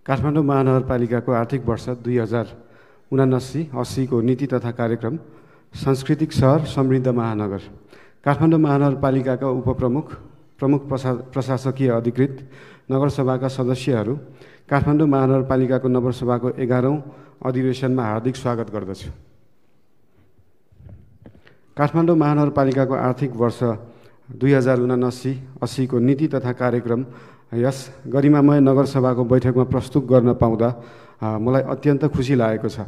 काठमाडौँ महानगरपालिकाको आर्थिक वर्ष 2079-80 को नीति तथा कार्यक्रम सांस्कृतिक शहर समृद्ध महानगर। काठमाडौँ महानगरपालिकाका उपप्रमुख, प्रमुख प्रशासकीय अधिकृत, नगरसभाका सदस्यहरू, काठमाडौँ महानगरपालिकाको नगरसभाको 11औं अधिवेशनमा हार्दिक स्वागत गर्दछु। काठमाडौँ महानगरपालिकाको आर्थिक वर्ष 2079-80 को नीति तथा कार्यक्रम यस गरिमामय नगरसभाको बैठकमा प्रस्तुत गर्न पाउँदा मलाई अत्यन्त खुसी लागेको छ।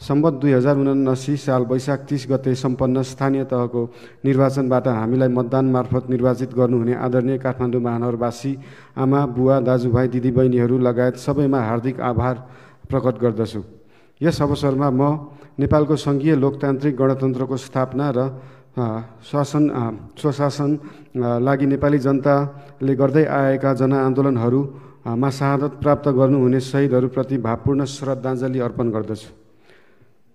सम्वत 2079 साल वैशाख 30 गते सम्पन्न स्थानीय तहको निर्वाचनबाट हामीलाई मतदान मार्फत निर्वाचित गर्नुहुने आदरणीय काठमाडौँ महानगरवासी आमा, बुवा, दाजुभाइ, दिदीबहिनीहरू लगायत सबैमा हार्दिक आभार प्रकट गर्दछु। यस अवसरमा म नेपालको सङ्घीय लोकतान्त्रिक गणतन्त्रको स्थापना र स्वशासन लागि नेपाली जनताले गर्दै आएका जनआन्दोलनहरूमा शहादत प्राप्त गर्नुहुने शहीदहरूप्रति भावपूर्ण श्रद्धाञ्जली अर्पण गर्दछु।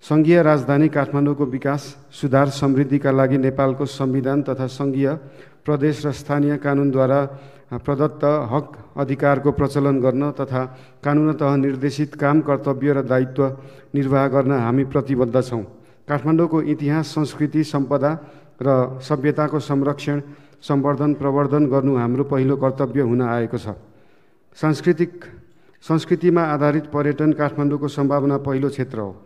सङ्घीय राजधानी काठमाडौँको विकास, सुधार, समृद्धिका लागि नेपालको संविधान तथा सङ्घीय, प्रदेश र स्थानीय कानुनद्वारा प्रदत्त हक अधिकारको प्रचलन गर्न तथा कानुनतः निर्देशित काम, कर्तव्य र दायित्व निर्वाह गर्न हामी प्रतिबद्ध छौँ। काठमाडौँको इतिहास, संस्कृति, सम्पदा र सभ्यताको संरक्षण, सम्वर्धन, प्रवर्धन गर्नु हाम्रो पहिलो कर्तव्य हुन आएको छ। संस्कृतिमा आधारित पर्यटन काठमाडौँको सम्भावना पहिलो क्षेत्र हो।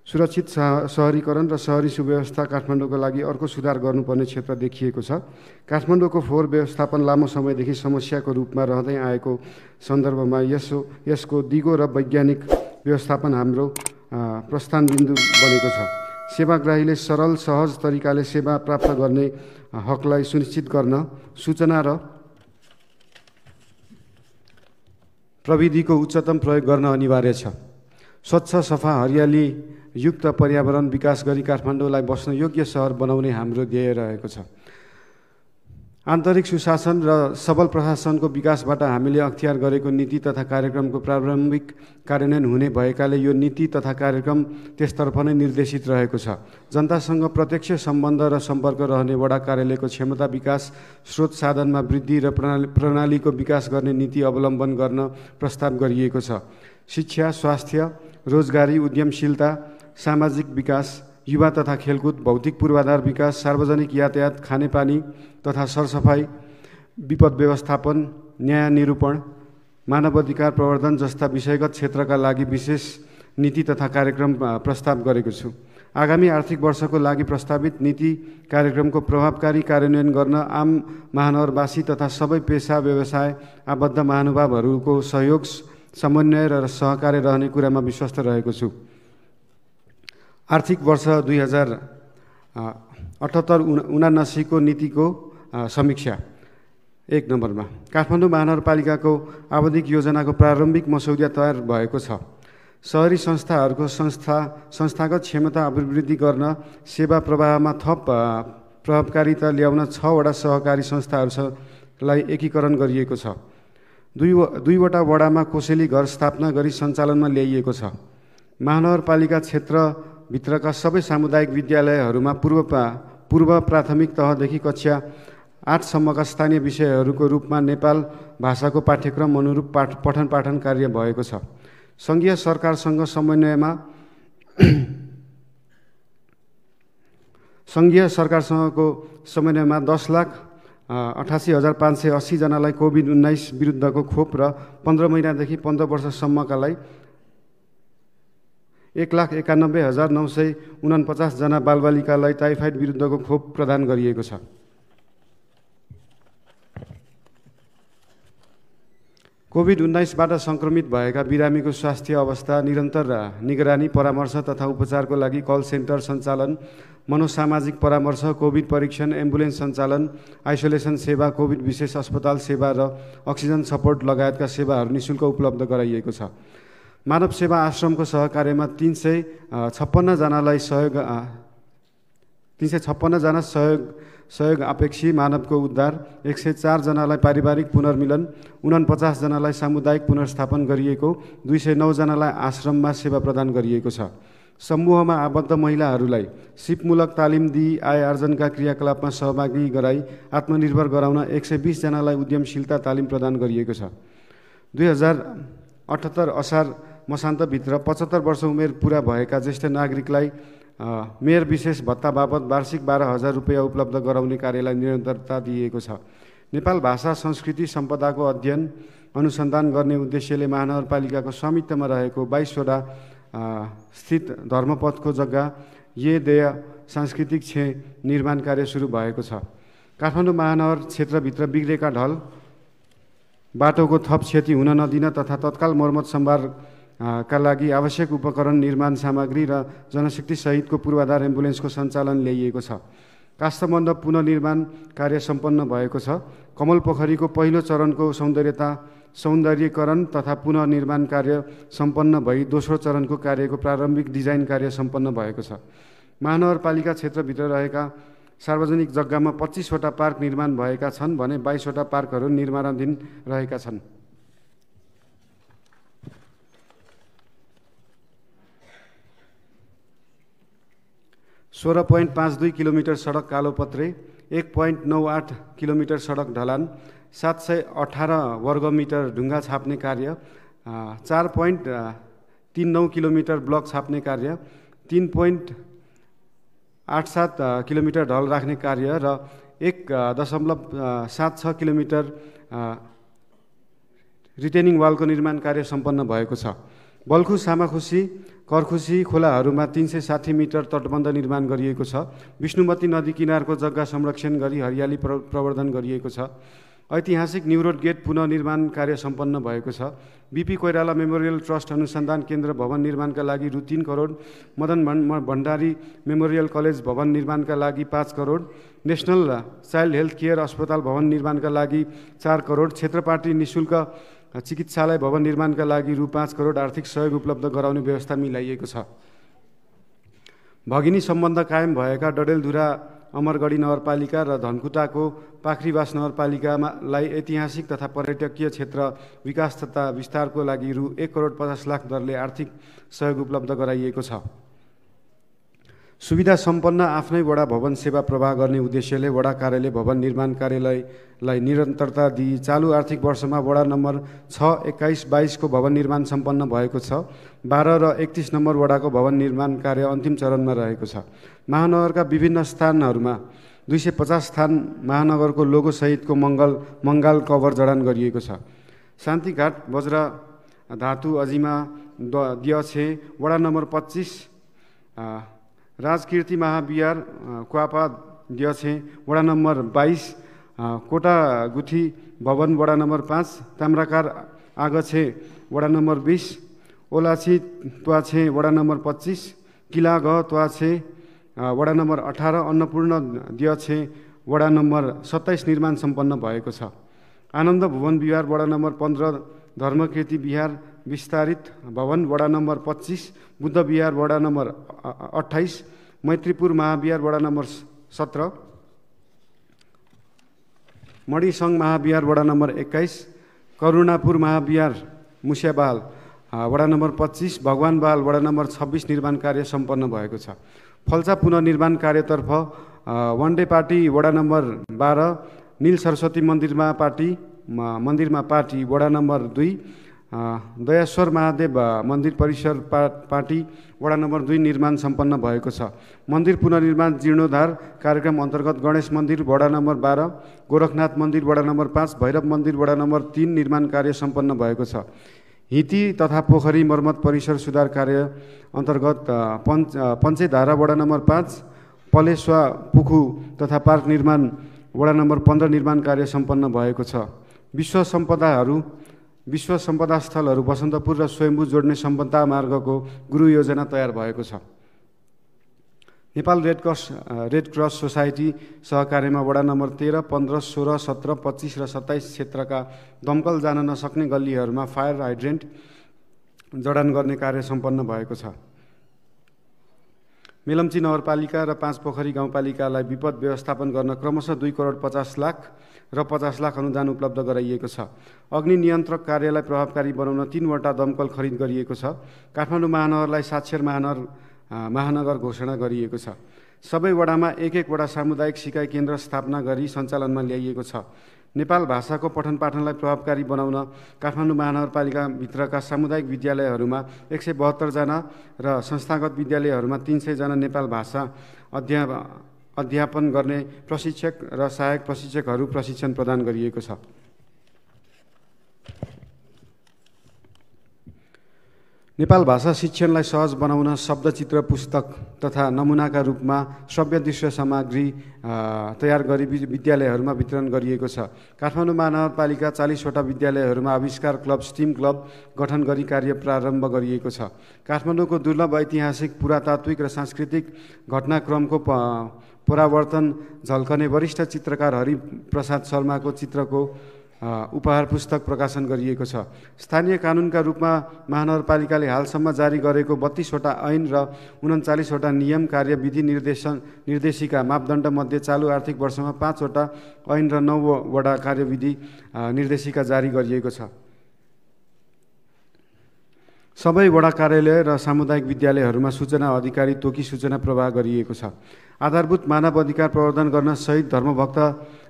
सुरक्षित सहरीकरण र सहरी सुव्यवस्था काठमाडौँको लागि अर्को सुधार गर्नुपर्ने क्षेत्र देखिएको छ। काठमाडौँको फोहोर व्यवस्थापन लामो समयदेखि समस्याको रूपमा रहँदै आएको सन्दर्भमा यसको दिगो र वैज्ञानिक व्यवस्थापन हाम्रो प्रस्थान बिन्दु बनेको छ। सेवाग्राहीले सरल, सहज तरिकाले सेवा प्राप्त गर्ने हकलाई सुनिश्चित गर्न सूचना र प्रविधिको उच्चतम प्रयोग गर्न अनिवार्य छ। स्वच्छ, सफा, हरियाली युक्त पर्यावरण विकास गरी काठमाडौँलाई बस्न योग्य सहर बनाउने हाम्रो ध्येय रहेको छ। आन्तरिक सुशासन र सबल प्रशासनको विकासबाट हामीले अख्तियार गरेको नीति तथा कार्यक्रमको प्रारम्भिक कार्यान्वयन हुने भएकाले यो नीति तथा कार्यक्रम त्यसतर्फ नै निर्देशित रहेको छ। जनतासँग प्रत्यक्ष सम्बन्ध र सम्पर्क रहने वडा कार्यालयको क्षमता विकास, स्रोत साधनमा वृद्धि र प्रणालीको विकास गर्ने नीति अवलम्बन गर्न प्रस्ताव गरिएको छ। शिक्षा, स्वास्थ्य, रोजगारी, उद्यमशीलता, सामाजिक विकास, युवा तथा खेलकुद, भौतिक पूर्वाधार विकास, सार्वजनिक यातायात, खानेपानी तथा सरसफाई, विपद व्यवस्थापन, न्याय निरूपण, मानवाधिकार प्रवर्धन जस्ता विषयगत क्षेत्रका लागि विशेष नीति तथा कार्यक्रम प्रस्ताव गरेको छु। आगामी आर्थिक वर्षको लागि प्रस्तावित नीति कार्यक्रमको प्रभावकारी कार्यान्वयन गर्न आम महानगरवासी तथा सबै पेसा, व्यवसाय, आबद्ध महानुभावहरूको सहयोग, समन्वय र सहकार्य रहने कुरामा विश्वस्त रहेको छु। आर्थिक वर्ष 2078-79 को नीतिको समीक्षा। 1 नम्बरमा काठमाडौँ महानगरपालिकाको आवधिक योजनाको प्रारम्भिक मसौदा तयार भएको छ। सहरी संस्थाहरूको संस्थागत क्षमता अभिवृद्धि गर्न, सेवा प्रवाहमा थप प्रभावकारिता ल्याउन 6 वटा सहकारी संस्थाहरूलाई एकीकरण गरिएको छ। 2 वटा वडामा कोसेली घर स्थापना गरी सञ्चालनमा ल्याइएको छ। महानगरपालिका क्षेत्रभित्रका सबै सामुदायिक विद्यालयहरूमा पूर्व प्राथमिक तहदेखि कक्षा 8 सम्मका स्थानीय विषयहरूको रूपमा नेपाल भाषाको पाठ्यक्रम अनुरूप पठन पाठन कार्य भएको छ। सङ्घीय सरकारसँग समन्वयमा 10,88,580 जनालाई कोभिड-19 विरुद्धको खोप र 15 महिनादेखि 15 वर्षसम्मकालाई 1,91,949 जना बालबालिकालाई टाइफाइड विरुद्धको खोप प्रदान गरिएको छ। कोभिड-19बाट सङ्क्रमित भएका बिरामीको स्वास्थ्य अवस्था निरन्तर निगरानी, परामर्श तथा उपचारको लागि कल सेन्टर सञ्चालन, मनोसामाजिक परामर्श, कोभिड परीक्षण, एम्बुलेन्स सञ्चालन, आइसोलेसन सेवा, कोभिड विशेष अस्पताल सेवा र अक्सिजन सपोर्ट लगायतका सेवाहरू निःशुल्क उपलब्ध गराइएको छ। मानव सेवा आश्रमको सहकार्यमा 356 जना सहयोग अपेक्षी मानवको उद्धार, 104 जनालाई पारिवारिक पुनर्मिलन, 49 जनालाई सामुदायिक पुनर्स्थापन गरिएको, 209 जनालाई आश्रममा सेवा प्रदान गरिएको छ। समूहमा आबद्ध महिलाहरूलाई सिपमूलक तालिम दिई आय आर्जनका क्रियाकलापमा सहभागी गराई आत्मनिर्भर गराउन 120 जनालाई उद्यमशीलता तालिम प्रदान गरिएको छ। 78 असार मसान्तभित्र 75 वर्ष उमेर पुरा भएका ज्येष्ठ नागरिकलाई मेयर विशेष भत्ता बापत वार्षिक 12,000 रुपियाँ उपलब्ध गराउने कार्यलाई निरन्तरता दिएको छ। नेपाल भाषा संस्कृति सम्पदाको अध्ययन अनुसन्धान गर्ने उद्देश्यले महानगरपालिकाको स्वामित्वमा रहेको 22वटा स्थित धर्मपथको जग्गा देय सांस्कृतिक निर्माण कार्य सुरु भएको छ। काठमाडौँ महानगर क्षेत्रभित्र बिग्रेका ढल बाटोको थप क्षति हुन नदिन तथा तत्काल मर्मत सम्भार का लागि आवश्यक उपकरण निर्माण सामग्री र जनशक्ति सहितको पूर्वाधार एम्बुलेन्सको सञ्चालन ल्याइएको छ। काष्ठमण्डप पुनर्निर्माण कार्य सम्पन्न भएको छ। कमल पोखरीको पहिलो चरणको सौन्दर्यीकरण तथा पुनर्निर्माण कार्य सम्पन्न भई दोस्रो चरणको कार्यको प्रारम्भिक डिजाइन कार्य सम्पन्न भएको छ। महानगरपालिका क्षेत्रभित्र रहेका सार्वजनिक जग्गामा 25वटा पार्क निर्माण भएका छन् भने 22वटा पार्कहरू निर्माणाधीन रहेका छन्। ₹16.52 किलोमिटर सडक कालोपत्रे, 1.98 किलोमिटर सडक ढलान, 718 वर्गमिटर ढुङ्गा छाप्ने कार्य, 4.39 किलोमिटर ब्लक छाप्ने कार्य, 3.87 किलोमिटर ढल राख्ने कार्य र 1.76 किलोमिटर रिटेनिङ वालको निर्माण कार्य सम्पन्न भएको छ। बल्खु सामाखुसी करखुसी खोलाहरूमा 360 मिटर तटबन्ध निर्माण गरिएको छ। विष्णुमती नदी किनारको जग्गा संरक्षण गरी हरियाली प्रवर्धन गरिएको छ। ऐतिहासिक न्युरोड गेट पुनर्निर्माण कार्य सम्पन्न भएको छ। बीपी कोइराला मेमोरियल ट्रस्ट अनुसन्धान केन्द्र भवन निर्माणका लागि रु 3 करोड, मदन भण्डारी मेमोरियल कलेज भवन निर्माणका लागि 5 crore, national child health care अस्पताल भवन निर्माणका लागि 4 करोड, क्षेत्रपाटी निःशुल्क चिकित्सालय भवन निर्माणका लागि रु 5 करोड आर्थिक सहयोग उपलब्ध गराउने व्यवस्था मिलाइएको छ। भगिनी सम्बन्ध कायम भएका डडेलधुरा अमरगढी नगरपालिका र धनकुटाको पाखरीवास नगरपालिकालाई ऐतिहासिक तथा पर्यटकीय क्षेत्र विकास तथा विस्तारको लागि रु 1 करोड 50 लाख दरले आर्थिक सहयोग उपलब्ध गराइएको छ। सुविधा सम्पन्न आफ्नै वडा भवन सेवा प्रवाह गर्ने उद्देश्यले वडा कार्यालय भवन निर्माण कार्यालयलाई निरन्तरता दिई चालु आर्थिक वर्षमा वडा नम्बर 6, 21, 22 को भवन निर्माण सम्पन्न भएको छ। 12 र 31 नम्बर वडाको भवन निर्माण कार्य अन्तिम चरणमा रहेको छ। महानगरका विभिन्न स्थानहरूमा 250 स्थान महानगरको लोगो सहितको मङ्गाल कभर जडान गरिएको छ। शान्तिघाट बज्र धातु अजिमा दियछे वडा नम्बर 25, राजकीर्ति महाविहार क्वापा दियछे वडा नम्बर 22, कोटा गुठी भवन वडा नम्बर 5, ताम्राकार आगछे वडा नम्बर 20, ओलाछी त्वाछे वडा नम्बर 25, किलाग त्वाछे वडा नम्बर 18, अन्नपूर्ण दियछे वडा नम्बर 27 निर्माण सम्पन्न भएको छ। आनन्द भुवन विहार वडा नम्बर 15, धर्मकीर्ति विहार विस्तारित भवन वडा नम्बर 25, बुद्ध विहार वडा नम्बर 28, मैत्रीपुर महाविहार वडा नम्बर 17, मणिसङ्घ महाविहार वडा नम्बर 21, करुणापुर महाविहार मुस्याबाल वडा नम्बर 25, भगवानबाल वडा नम्बर 26 निर्माण कार्य सम्पन्न भएको छ। फल्चा पुनर्निर्माण कार्यतर्फ वनडे पार्टी वडा नम्बर 12, नील सरस्वती मन्दिरमा पार्टी वडा नम्बर 2, दयाश्वर महादेव मन्दिर परिसर पार्टी वडा नम्बर 2 निर्माण सम्पन्न भएको छ। मन्दिर पुनर्निर्माण जीर्णोद्धार कार्यक्रम अन्तर्गत गणेश मन्दिर वडा नम्बर 12, गोरखनाथ मन्दिर वडा नम्बर 5, भैरव मन्दिर वडा नम्बर 3 निर्माण कार्य सम्पन्न भएको छ। हिती तथा पोखरी मर्मत परिसर सुधार कार्य अन्तर्गत पञ्चेधारा वडा नम्बर 5, पलेश्वा पुखु तथा पार्क निर्माण वडा नम्बर 15 निर्माण कार्य सम्पन्न भएको छ। विश्व सम्पदा स्थलहरू बसन्तपुर र स्वयम्भू जोड्ने सम्पदा मार्गको गुरु योजना तयार भएको छ। नेपाल रेड क्रस सोसाइटी सहकार्यमा वडा नम्बर 13, 15, 16, 17, 25 र 27 क्षेत्रका दमकल जान नसक्ने गल्लीहरूमा फायर हाइड्रेन्ट जडान गर्ने कार्य सम्पन्न भएको छ। मेलम्ची नगरपालिका र 5 पोखरी गाउँपालिकालाई विपद व्यवस्थापन गर्न क्रमशः 2 करोड 50 लाख र 50 लाख अनुदान उपलब्ध गराइएको छ। अग्नि नियन्त्रक कार्यलाई प्रभावकारी बनाउन 3वटा दमकल खरिद गरिएको छ। काठमाडौँ महानगरलाई साक्षर महानगर घोषणा गरिएको छ। सबै वडामा 1-1 वडा सामुदायिक सिकाइ केन्द्र स्थापना गरी सञ्चालनमा ल्याइएको छ। नेपाल भाषाको पठन पाठनलाई प्रभावकारी बनाउन काठमाडौँ महानगरपालिकाभित्रका सामुदायिक विद्यालयहरूमा 172 जना र संस्थागत विद्यालयहरूमा 300 जना नेपाल भाषा अध्यापन गर्ने प्रशिक्षक र सहायक प्रशिक्षकहरू प्रशिक्षण प्रदान गरिएको छ। नेपाल भाषा शिक्षणलाई सहज बनाउन शब्दचित्र पुस्तक तथा नमुनाका रूपमा श्रव्य दृश्य सामग्री तयार गरी विद्यालयहरूमा वितरण गरिएको छ। काठमाडौँ महानगरपालिका 40 वटा विद्यालयहरूमा आविष्कार क्लब स्टिम क्लब गठन गरी कार्य प्रारम्भ गरिएको छ। काठमाडौँको दुर्लभ ऐतिहासिक पुरातात्विक र सांस्कृतिक घटनाक्रमको परावर्तन झल्कने वरिष्ठ चित्रकार हरिप्रसाद शर्माको चित्रको उपहार पुस्तक प्रकाशन गरिएको छ। स्थानीय कानुनका रूपमा महानगरपालिकाले हालसम्म जारी गरेको 32 वटा ऐन र 39 वटा नियम कार्यविधि निर्देशिका मापदण्डमध्ये चालु आर्थिक वर्षमा 5 वटा ऐन र 9 वटा कार्यविधि निर्देशिका जारी गरिएको छ। सबै वडा कार्यालय र सामुदायिक विद्यालयहरूमा सूचना अधिकारी तोकी सूचना प्रवाह गरिएको छ। आधारभूत मानव अधिकार प्रवर्धन गर्न सहित धर्मभक्त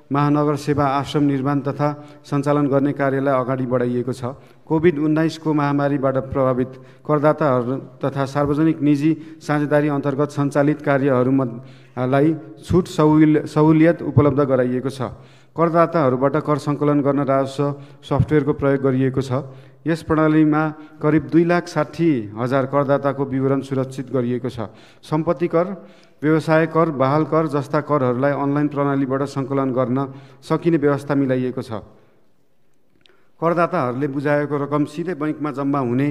महानगर सेवा आश्रम निर्माण तथा सञ्चालन गर्ने कार्यलाई अगाडि बढाइएको छ। कोभिड-19 को महामारीबाट प्रभावित करदाताहरू तथा सार्वजनिक निजी साझेदारी अन्तर्गत सञ्चालित कार्यहरूलाई छुट सहुलियत उपलब्ध गराइएको छ। करदाताहरूबाट कर सङ्कलन गर्न राजस्व सफ्टवेयरको प्रयोग गरिएको छ। यस प्रणालीमा करिब 2,60,000 करदाताको विवरण सुरक्षित गरिएको छ। सम्पत्ति कर, व्यवसाय कर, बहाल कर जस्ता करहरूलाई अनलाइन प्रणालीबाट सङ्कलन गर्न सकिने व्यवस्था मिलाइएको छ। करदाताहरूले बुझाएको रकम सिधै बैंकमा जम्मा हुने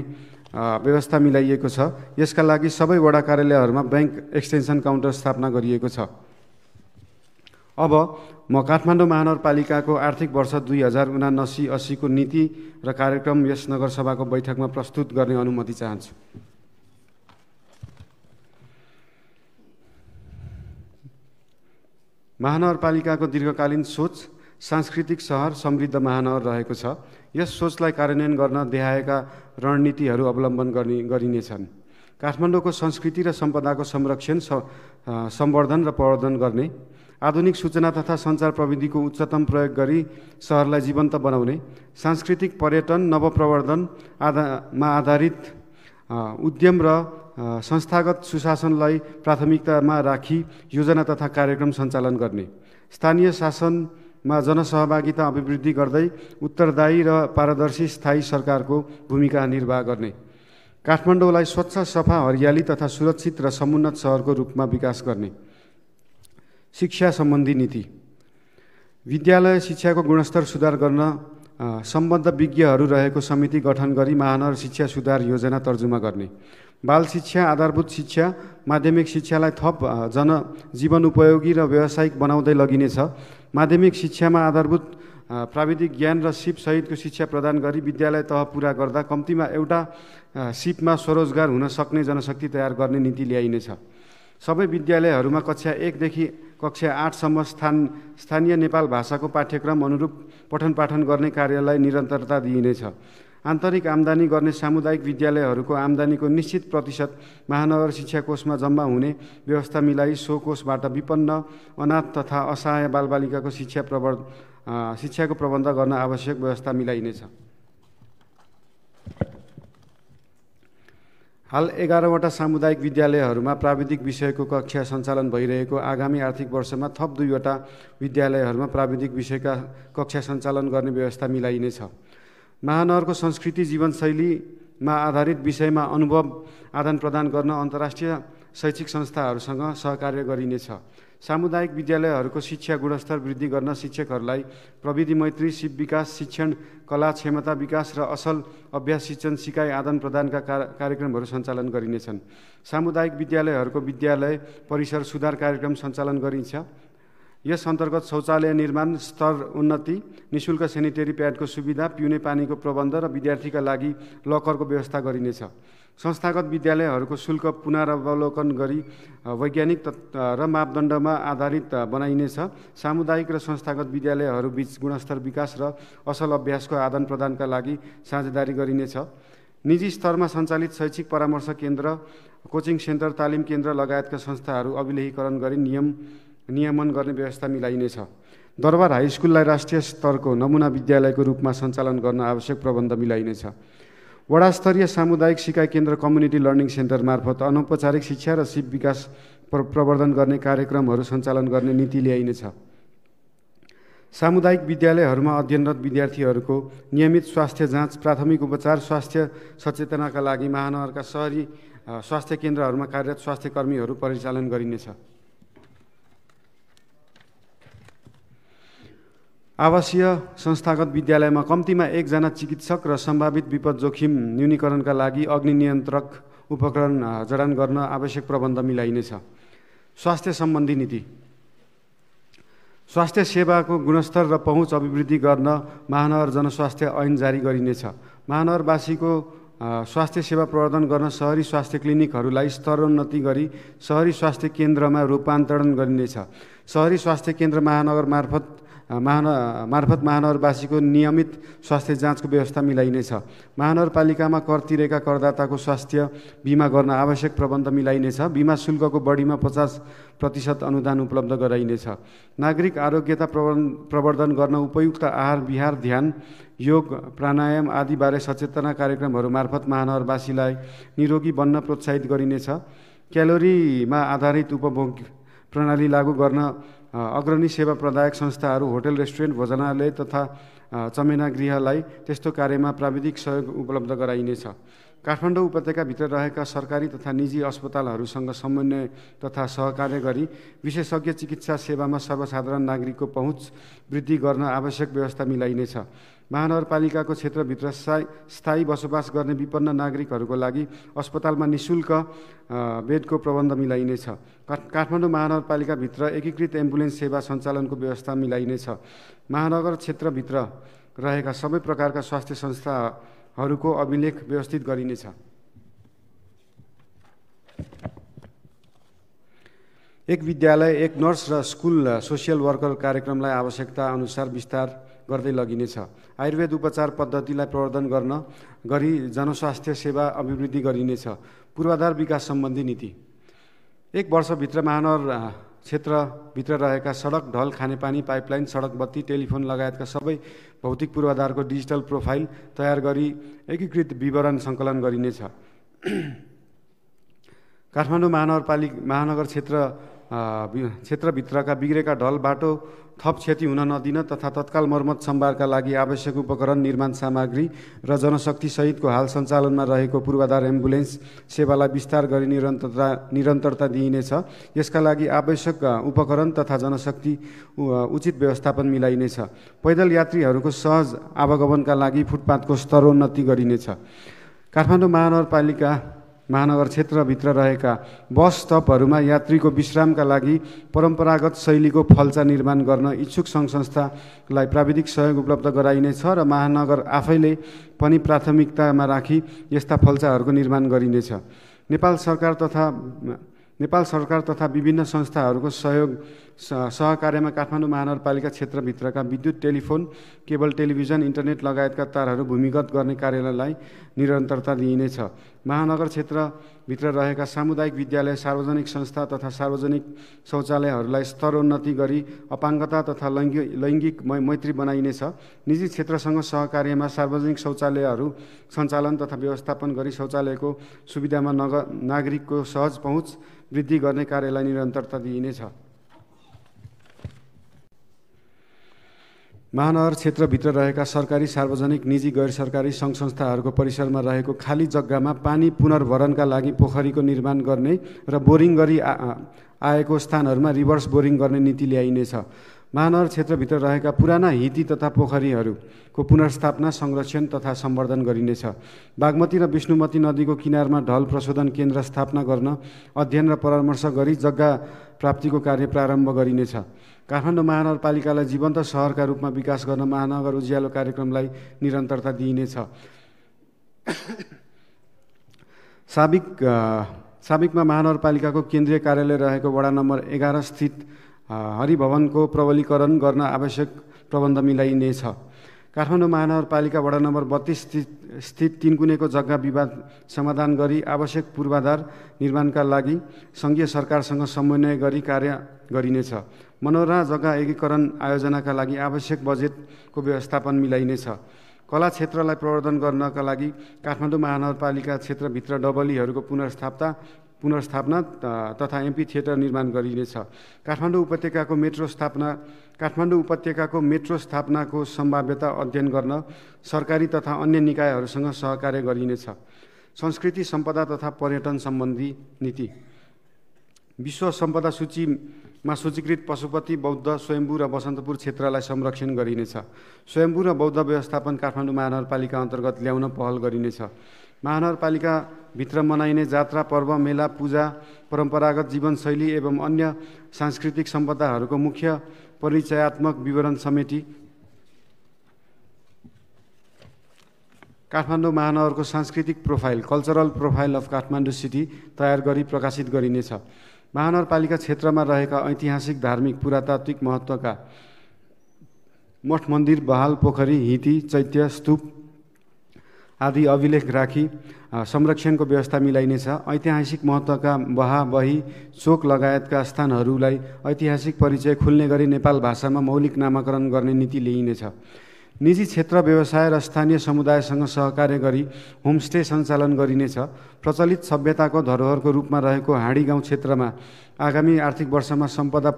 व्यवस्था मिलाइएको छ। यसका लागि सबै वडा कार्यालयहरूमा बैंक एक्सटेन्सन काउन्टर स्थापना गरिएको छ। अब म काठमाडौँ महानगरपालिकाको आर्थिक वर्ष 2079-80 को नीति र कार्यक्रम यस नगरसभाको बैठकमा प्रस्तुत गर्ने अनुमति चाहन्छु। महानगरपालिकाको दीर्घकालीन सोच सांस्कृतिक सहर समृद्ध महानगर रहेको छ। यस सोचलाई कार्यान्वयन गर्न देखाएका रणनीतिहरू अवलम्बन गरिनेछन्। काठमाडौँको संस्कृति र सम्पदाको संरक्षण, सम्वर्धन र प्रवर्धन गर्ने, आधुनिक सूचना तथा सञ्चार प्रविधिको उच्चतम प्रयोग गरी सहरलाई जीवन्त बनाउने, सांस्कृतिक पर्यटन नवप्रवर्धनमा आधारित उद्यम र संस्थागत सुशासनलाई प्राथमिकतामा राखी योजना तथा कार्यक्रम सञ्चालन गर्ने, स्थानीय शासनमा जनसहभागिता अभिवृद्धि गर्दै उत्तरदायी र पारदर्शी स्थायी सरकारको भूमिका निर्वाह गर्ने, काठमाडौँलाई स्वच्छ, सफा, हरियाली तथा सुरक्षित र समुन्नत सहरको रूपमा विकास गर्ने, शिक्षा सम्बन्धी नीति, विद्यालय शिक्षाको गुणस्तर सुधार गर्न सम्बद्ध विज्ञहरू रहेको समिति गठन गरी महानगर शिक्षा सुधार योजना तर्जुमा गर्ने, बाल शिक्षा, आधारभूत शिक्षा, माध्यमिक शिक्षालाई थप जीवन उपयोगी र व्यावसायिक बनाउँदै लगिनेछ। माध्यमिक शिक्षामा आधारभूत प्राविधिक ज्ञान र सिप सहितको शिक्षा प्रदान गरी विद्यालय तह पुरा गर्दा कम्तीमा एउटा सिपमा स्वरोजगार हुन सक्ने जनशक्ति तयार गर्ने नीति ल्याइनेछ। सबै विद्यालयहरूमा कक्षा 1 देखि कक्षा 8 सम्म स्थानीय नेपाल भाषाको पाठ्यक्रम अनुरूप पठन पाठन गर्ने कार्यलाई निरन्तरता दिइनेछ। आन्तरिक आम्दानी गर्ने सामुदायिक विद्यालयहरूको आम्दानीको निश्चित प्रतिशत महानगर शिक्षा कोषमा जम्मा हुने व्यवस्था मिलाई सो कोषबाट विपन्न, अनाथ तथा असहाय बालबालिकाको शिक्षाको प्रबन्ध गर्न आवश्यक व्यवस्था मिलाइनेछ। हाल 11 वटा सामुदायिक विद्यालयहरूमा प्राविधिक विषयको कक्षा सञ्चालन भइरहेको आगामी आर्थिक वर्षमा थप 2 वटा विद्यालयहरूमा प्राविधिक विषयका कक्षा सञ्चालन गर्ने व्यवस्था मिलाइनेछ। महानगरको संस्कृति जीवनशैलीमा आधारित विषयमा अनुभव आदान प्रदान गर्न अन्तर्राष्ट्रिय शैक्षिक संस्थाहरूसँग सहकार्य गरिनेछ। सामुदायिक विद्यालयहरूको शिक्षा गुणस्तर वृद्धि गर्न शिक्षकहरूलाई प्रविधि मैत्री, सिप विकास, शिक्षण कला, क्षमता विकास र असल अभ्यास शिक्षण सिकाइ आदान प्रदानका कार्यक्रमहरू सञ्चालन गरिनेछन्। सामुदायिक विद्यालयहरूको विद्यालय परिसर सुधार कार्यक्रम सञ्चालन गरिन्छ। यस अन्तर्गत शौचालय निर्माण, स्तर उन्नति, निःशुल्क सेनिटरी प्याडको सुविधा, पिउने पानीको प्रबन्ध र विद्यार्थीका लागि लकरको व्यवस्था गरिनेछ। संस्थागत विद्यालयहरूको शुल्क पुनरावलोकन गरी वैज्ञानिक र मापदण्डमा आधारित बनाइनेछ। सामुदायिक र संस्थागत विद्यालयहरूबीच गुणस्तर विकास र असल अभ्यासको आदान प्रदानका लागि साझेदारी गरिनेछ। निजी स्तरमा सञ्चालित शैक्षिक परामर्श केन्द्र, कोचिङ सेन्टर, तालिम केन्द्र लगायतका संस्थाहरू अभिलेखीकरण गरी नियमन गर्ने व्यवस्था मिलाइनेछ। दरबार हाई स्कुललाई राष्ट्रिय स्तरको नमुना विद्यालयको रूपमा सञ्चालन गर्न आवश्यक प्रबन्ध मिलाइनेछ। वडास्तरीय सामुदायिक सिकाइ केन्द्र कम्युनिटी लर्निङ सेन्टर मार्फत अनौपचारिक शिक्षा र सिप विकास प्रवर्धन गर्ने कार्यक्रमहरू सञ्चालन गर्ने नीति ल्याइनेछ। सामुदायिक विद्यालयहरूमा अध्ययनरत विद्यार्थीहरूको नियमित स्वास्थ्य जाँच, प्राथमिक उपचार, स्वास्थ्य सचेतनाका लागि महानगरका शहरी स्वास्थ्य केन्द्रहरूमा कार्यरत स्वास्थ्य कर्मीहरू परिचालन गरिनेछ। आवासीय संस्थागत विद्यालयमा कम्तीमा 1 जना चिकित्सक र सम्भावित विपद जोखिम न्यूनीकरणका लागि अग्नि नियन्त्रक उपकरण जडान गर्न आवश्यक प्रबन्ध मिलाइनेछ। स्वास्थ्य सम्बन्धी नीति। स्वास्थ्य सेवाको गुणस्तर र पहुँच अभिवृद्धि गर्न महानगर जनस्वास्थ्य ऐन जारी गरिनेछ। महानगरवासीको स्वास्थ्य सेवा प्रवर्धन गर्न सहरी स्वास्थ्य क्लिनिकहरूलाई स्तरोन्नति गरी सहरी स्वास्थ्य केन्द्रमा रूपान्तरण गरिनेछ। सहरी स्वास्थ्य केन्द्र मार्फत महानगरवासीको नियमित स्वास्थ्य जाँचको व्यवस्था मिलाइनेछ। महानगरपालिकामा कर तिरेका करदाताको स्वास्थ्य बिमा गर्न आवश्यक प्रबन्ध मिलाइनेछ। बिमा शुल्कको बढीमा 50% अनुदान उपलब्ध गराइनेछ। नागरिक आरोग्यता प्रवर्धन गर्न उपयुक्त आहार विहार, ध्यान, योग, प्राणायाम आदिबारे सचेतना कार्यक्रमहरू मार्फत महानगरवासीलाई निरोगी बन्न प्रोत्साहित गरिनेछ। क्यालोरीमा आधारित उपभोग प्रणाली लागू गर्न अग्रणी सेवा प्रदायक संस्थाहरू, होटल, रेस्टुरेन्ट, भोजनालय तथा चमेना गृहलाई त्यस्तो कार्यमा प्राविधिक सहयोग उपलब्ध गराइनेछ। काठमाडौँ उपत्यकाभित्र रहेका सरकारी तथा निजी अस्पतालहरूसँग समन्वय तथा सहकार्य गरी विशेषज्ञ चिकित्सा सेवामा सर्वसाधारण नागरिकको पहुँच वृद्धि गर्न आवश्यक व्यवस्था मिलाइनेछ। महानगरपालिकाको क्षेत्रभित्र स्थायी बसोबास गर्ने विपन्न नागरिकहरूको लागि अस्पतालमा निःशुल्क बेडको प्रबन्ध मिलाइनेछ। काठमाडौँ महानगरपालिकाभित्र एकीकृत एम्बुलेन्स सेवा सञ्चालनको व्यवस्था मिलाइनेछ। महानगर क्षेत्रभित्र रहेका सबै प्रकारका स्वास्थ्य संस्थाहरूको अभिलेख व्यवस्थित गरिनेछ। एक विद्यालय, एक नर्स र स्कुल सोसियल वर्कर कार्यक्रमलाई आवश्यकता अनुसार विस्तार गर्दै लगिनेछ। आयुर्वेद उपचार पद्धतिलाई प्रवर्धन गर्न गरी जनस्वास्थ्य सेवा अभिवृद्धि गरिनेछ। पूर्वाधार विकास सम्बन्धी नीति। 1 वर्षभित्र महानगर क्षेत्रभित्र रहेका सडक, ढल, खानेपानी, पाइपलाइन, सडक, बत्ती, टेलिफोन लगायतका सबै भौतिक पूर्वाधारको डिजिटल प्रोफाइल तयार गरी एकीकृत विवरण सङ्कलन गरिनेछ। काठमाडौँ महानगर क्षेत्रभित्रका बिग्रेका ढल, बाटो थप क्षति हुन नदिन तथा तत्काल मर्मत सम्भारका लागि आवश्यक उपकरण, निर्माण सामग्री र जनशक्ति सहितको हाल सञ्चालनमा रहेको पूर्वाधार एम्बुलेन्स सेवालाई विस्तार गरी निरन्तरता दिइनेछ। यसका लागि आवश्यक उपकरण तथा जनशक्ति उचित व्यवस्थापन मिलाइनेछ। पैदल यात्रीहरूको सहज आवागमनका लागि फुटपाथको स्तरोन्नति गरिनेछ। काठमाडौँ महानगर क्षेत्रभित्र रहेका बस स्टपहरूमा यात्रीको विश्रामका लागि परम्परागत शैलीको फल्चा निर्माण गर्न इच्छुक सङ्घ संस्थालाई प्राविधिक सहयोग उपलब्ध गराइनेछ र महानगर आफैले पनि प्राथमिकतामा राखी यस्ता फल्चाहरूको निर्माण गरिनेछ। नेपाल सरकार तथा विभिन्न संस्थाहरूको सहकार्यमा काठमाडौँ महानगरपालिका क्षेत्रभित्रका विद्युत, टेलिफोन, केबल टेलिभिजन, इन्टरनेट लगायतका तारहरू भूमिगत गर्ने कार्यलाई निरन्तरता दिइनेछ। महानगर क्षेत्रभित्र रहेका सामुदायिक विद्यालय, सार्वजनिक संस्था तथा सार्वजनिक शौचालयहरूलाई स्तरोन्नति गरी अपाङ्गता तथा लैङ्गिक मैत्री बनाइनेछ। निजी क्षेत्रसँग सहकार्यमा सार्वजनिक शौचालयहरू सञ्चालन तथा व्यवस्थापन गरी शौचालयको सुविधामा नागरिकको सहज पहुँच वृद्धि गर्ने कार्यलाई निरन्तरता दिइनेछ। महानगर क्षेत्रभित्र रहेका सरकारी, सार्वजनिक, निजी, गैर सरकारी सङ्घ संस्थाहरूको परिसरमा रहेको खाली जग्गामा पानी पुनर्भरणका लागि पोखरीको निर्माण गर्ने र बोरिङ गरी आएको स्थानहरूमा रिभर्स बोरिङ गर्ने नीति ल्याइनेछ। महानगर क्षेत्रभित्र रहेका पुराना हिती तथा पोखरीहरूको पुनर्स्थापना, संरक्षण तथा सम्वर्धन गरिनेछ। बागमती र विष्णुमती नदीको किनारमा ढल प्रशोधन केन्द्र स्थापना गर्न अध्ययन र परामर्श गरी जग्गा प्राप्तिको कार्य प्रारम्भ गरिनेछ। काठमाडौँ महानगरपालिकालाई जीवन्त सहरका रूपमा विकास गर्न महानगर उज्यालो कार्यक्रमलाई निरन्तरता दिइनेछ। साबिकमा महानगरपालिकाको केन्द्रीय कार्यालय रहेको वडा नम्बर 11 स्थित हरिभवनको प्रबलीकरण गर्न आवश्यक प्रबन्ध मिलाइनेछ। काठमाडौँ महानगरपालिका वडा नम्बर 32 स्थित तीनकुनेको जग्गा विवाद समाधान गरी आवश्यक पूर्वाधार निर्माणका लागि सङ्घीय सरकारसँग समन्वय गरी कार्य गरिनेछ। मनोरहा जग्गा एकीकरण आयोजनाका लागि आवश्यक बजेटको व्यवस्थापन मिलाइनेछ। कला क्षेत्रलाई प्रवर्धन गर्नका लागि काठमाडौँ महानगरपालिका क्षेत्रभित्र डबलीहरूको पुनर्स्थापना तथा एम्पी थिएटर निर्माण गरिनेछ। काठमाडौँ उपत्यकाको मेट्रो स्थापनाको सम्भाव्यता अध्ययन गर्न सरकारी तथा अन्य निकायहरूसँग सहकार्य गरिनेछ। संस्कृति सम्पदा तथा पर्यटन सम्बन्धी नीति। विश्व सम्पदा सूचीमा सूचीकृत पशुपति, बौद्ध, स्वयम्भू र बसन्तपुर क्षेत्रलाई संरक्षण गरिनेछ। स्वयम्भू र बौद्ध व्यवस्थापन काठमाडौँ महानगरपालिका अन्तर्गत ल्याउन पहल गरिनेछ। महानगरपालिकाभित्र मनाइने जात्रा, पर्व, मेला, पूजा, परम्परागत जीवनशैली एवं अन्य सांस्कृतिक सम्पदाहरूको मुख्य परिचयात्मक विवरण समेटी काठमाडौँ महानगरको सांस्कृतिक profile, cultural profile of Kathmandu city तयार गरी प्रकाशित गरिनेछ। महानगरपालिका क्षेत्रमा रहेका ऐतिहासिक, धार्मिक, पुरातात्विक महत्त्वका मठ मन्दिर, बहाल, पोखरी, हिती, चैत्य, स्तूप आदि अभिलेख राखी संरक्षणको व्यवस्था मिलाइनेछ। ऐतिहासिक महत्त्वका बहा, बही, चोक लगायतका स्थानहरूलाई ऐतिहासिक परिचय खुल्ने गरी नेपाल भाषामा मौलिक नामाकरण गर्ने नीति ल्याइनेछ। निजी क्षेत्र, व्यवसाय र स्थानीय समुदायसँग सहकार्य गरी होमस्टे सञ्चालन गरिनेछ। प्रचलित सभ्यताको धरोहरको रूपमा रहेको हाँडी गाउँ क्षेत्रमा आगामी आर्थिक वर्षमा सम्पदा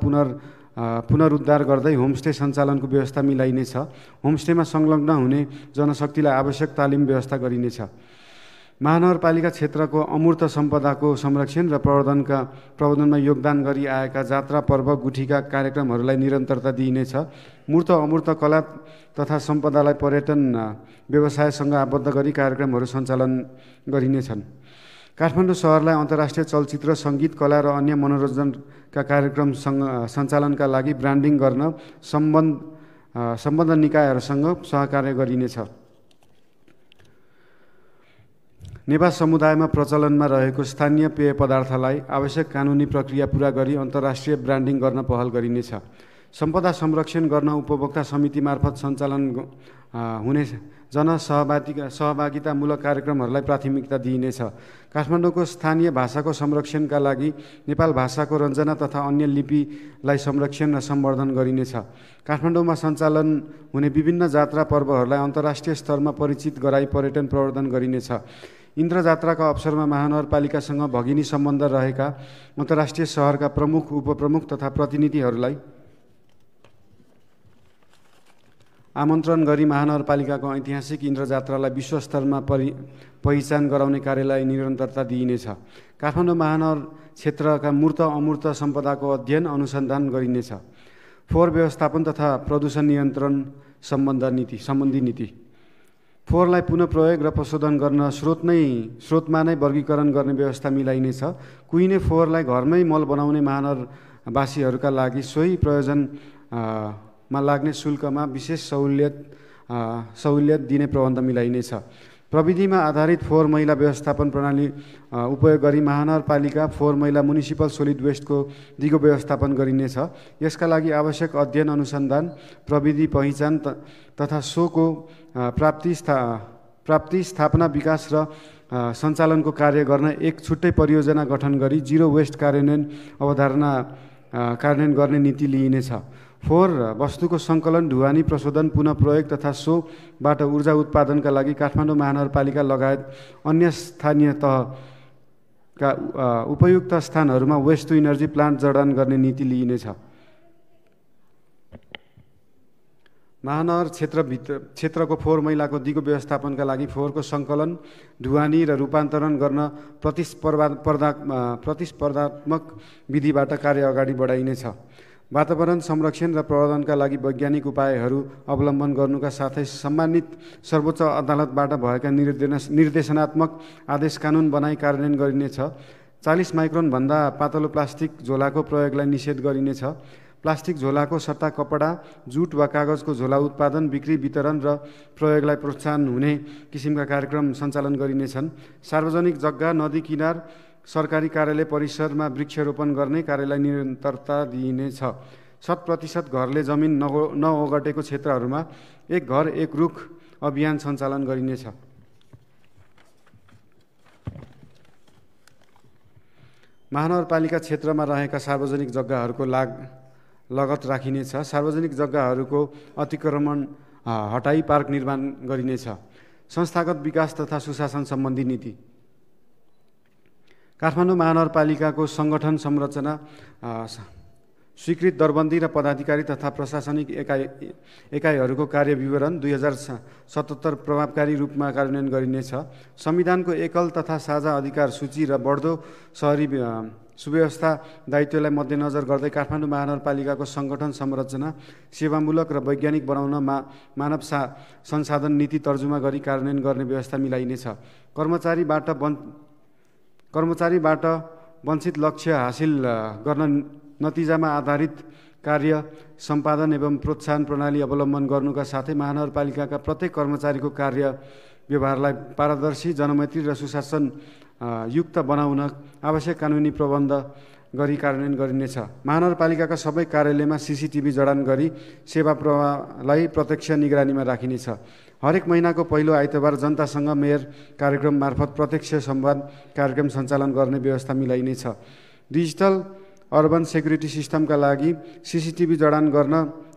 पुनरुद्धार गर्दै होमस्टे सञ्चालनको व्यवस्था मिलाइनेछ। होमस्टेमा संलग्न हुने जनशक्तिलाई आवश्यक तालिम व्यवस्था गरिनेछ। महानगरपालिका क्षेत्रको अमूर्त सम्पदाको संरक्षण र प्रवर्धनमा योगदान गरी आएका जात्रा, पर्व, गुठीका कार्यक्रमहरूलाई निरन्तरता दिइनेछ। मूर्त अमूर्त कला तथा सम्पदालाई पर्यटन व्यवसायसँग आबद्ध गरी कार्यक्रमहरू सञ्चालन गरिनेछन्। काठमाडौँ सहरलाई अन्तर्राष्ट्रिय चलचित्र, सङ्गीत, कला र अन्य मनोरञ्जनका कार्यक्रम सञ्चालनका लागि ब्रान्डिङ गर्न सम्बद्ध निकायहरूसँग सहकार्य गरिनेछ। नेवार समुदायमा प्रचलनमा रहेको स्थानीय पेय पदार्थलाई आवश्यक कानुनी प्रक्रिया पूरा गरी अन्तर्राष्ट्रिय ब्रान्डिङ गर्न पहल गरिनेछ। सम्पदा संरक्षण गर्न उपभोक्ता समिति मार्फत सञ्चालन हुने सहभागितामूलक कार्यक्रमहरूलाई प्राथमिकता दिइनेछ। काठमाडौँको स्थानीय भाषाको संरक्षणका लागि नेपाल भाषाको रञ्जना तथा अन्य लिपिलाई संरक्षण र सम्वर्धन गरिनेछ। काठमाडौँमा सञ्चालन हुने विभिन्न जात्रा, पर्वहरूलाई अन्तर्राष्ट्रिय स्तरमा परिचित गराई पर्यटन प्रवर्धन गरिनेछ। इन्द्र जात्राका अवसरमा महानगरपालिकासँग भगिनी सम्बन्ध रहेका अन्तर्राष्ट्रिय सहरका प्रमुख, उपप्रमुख तथा प्रतिनिधिहरूलाई आमन्त्रण गरी महानगरपालिकाको ऐतिहासिक इन्द्र जात्रालाई विश्वस्तरमा पहिचान गराउने कार्यलाई निरन्तरता दिइनेछ। काठमाडौँ महानगर क्षेत्रका मूर्त अमूर्त सम्पदाको अध्ययन अनुसन्धान गरिनेछ। फोहोर व्यवस्थापन तथा प्रदूषण नियन्त्रण सम्बन्धी नीति। फोहोरलाई पुनः प्रयोग र प्रशोधन गर्न स्रोतमा नै वर्गीकरण गर्ने व्यवस्था मिलाइनेछ। कुहिने फोहोरलाई घरमै मल बनाउने महानगरवासीहरूका लागि सोही प्रयोजनमा लाग्ने शुल्कमा विशेष सहुलियत दिने प्रबन्ध मिलाइनेछ। प्रविधिमा आधारित फोहोर मैला व्यवस्थापन प्रणाली उपयोग गरी महानगरपालिका फोहोर मैला म्युनिसिपल सोलिड वेस्टको दिगो व्यवस्थापन गरिनेछ। यसका लागि आवश्यक अध्ययन, अनुसन्धान, प्रविधि पहिचान तथा सोको प्राप्ति, स्थापना, विकास र सञ्चालनको कार्य गर्न एक छुट्टै परियोजना गठन गरी जिरो वेस्ट कार्यान्वयन गर्ने नीति लिइनेछ। फोहोर वस्तुको सङ्कलन, ढुवानी, प्रशोधन, पुनः प्रयोग तथा सोबाट ऊर्जा उत्पादनका लागि काठमाडौँ महानगरपालिका लगायत अन्य स्थानीय तहका उपयुक्त स्थानहरूमा वेस्ट टु इनर्जी प्लान्ट जडान गर्ने नीति लिइनेछ। महानगर क्षेत्रको फोहोर मैलाको दिगो व्यवस्थापनका लागि फोहोरको सङ्कलन, ढुवानी र रूपान्तरण गर्न प्रतिस्पर्धात्मक विधिबाट कार्य अगाडि बढाइनेछ। वातावरण संरक्षण र प्रवर्धनका लागि वैज्ञानिक उपायहरू अवलम्बन गर्नुका साथै सम्मानित सर्वोच्च अदालतबाट भएका निर्देशनात्मक आदेश कानुन बनाई कार्यान्वयन गरिनेछ। 40 माइक्रोनभन्दा पातलो प्लास्टिक झोलाको प्रयोगलाई निषेध गरिनेछ। प्लास्टिक झोलाको सट्टा कपडा, जुट वा कागजको झोला उत्पादन, बिक्री, वितरण र प्रयोगलाई प्रोत्साहन हुने किसिमका कार्यक्रम सञ्चालन गरिनेछन्। सार्वजनिक जग्गा, नदी किनार, सरकारी कार्यालय परिसरमा वृक्षारोपण गर्ने कार्यलाई निरन्तरता दिइनेछ। 100% घरले जमिन नओगटेको क्षेत्रहरूमा एक घर एक रुख अभियान सञ्चालन गरिनेछ। महानगरपालिका क्षेत्रमा रहेका सार्वजनिक जग्गाहरूको लगत राखिनेछ। सार्वजनिक जग्गाहरूको अतिक्रमण हटाई पार्क निर्माण गरिनेछ। संस्थागत विकास तथा सुशासन सम्बन्धी नीति। काठमाडौँ महानगरपालिकाको सङ्गठन संरचना स्वीकृत दरबन्दी र पदाधिकारी तथा प्रशासनिक एकाइहरूको कार्य विवरण 2077 प्रभावकारी रूपमा कार्यान्वयन गरिनेछ। संविधानको एकल तथा साझा अधिकार सूची र बढ्दो शहरी सुव्यवस्था दायित्वलाई मध्यनजर गर्दै काठमाडौँ महानगरपालिकाको सङ्गठन संरचना सेवामूलक र वैज्ञानिक बनाउन मानव संसाधन नीति तर्जुमा गरी कार्यान्वयन गर्ने व्यवस्था मिलाइनेछ। कर्मचारीबाट वञ्चित लक्ष्य हासिल गर्न नतिजामा आधारित कार्य सम्पादन एवं प्रोत्साहन प्रणाली अवलम्बन गर्नुका साथै महानगरपालिकाका प्रत्येक कर्मचारीको कार्य व्यवहारलाई पारदर्शी, जनमैत्री र सुशासन युक्त बनाउन आवश्यक कानुनी प्रबन्ध गरी कार्यान्वयन गरिनेछ। महानगरपालिकाका सबै कार्यालयमा CCTV जडान गरी सेवा प्रवाहलाई प्रत्यक्ष निगरानीमा राखिनेछ। हरेक महिनाको पहिलो आइतबार जनतासँग मेयर कार्यक्रम मार्फत प्रत्यक्ष संवाद कार्यक्रम सञ्चालन गर्ने व्यवस्था मिलाइनेछ। डिजिटल अर्बन सेक्युरिटी सिस्टमका लागि CCTV जडान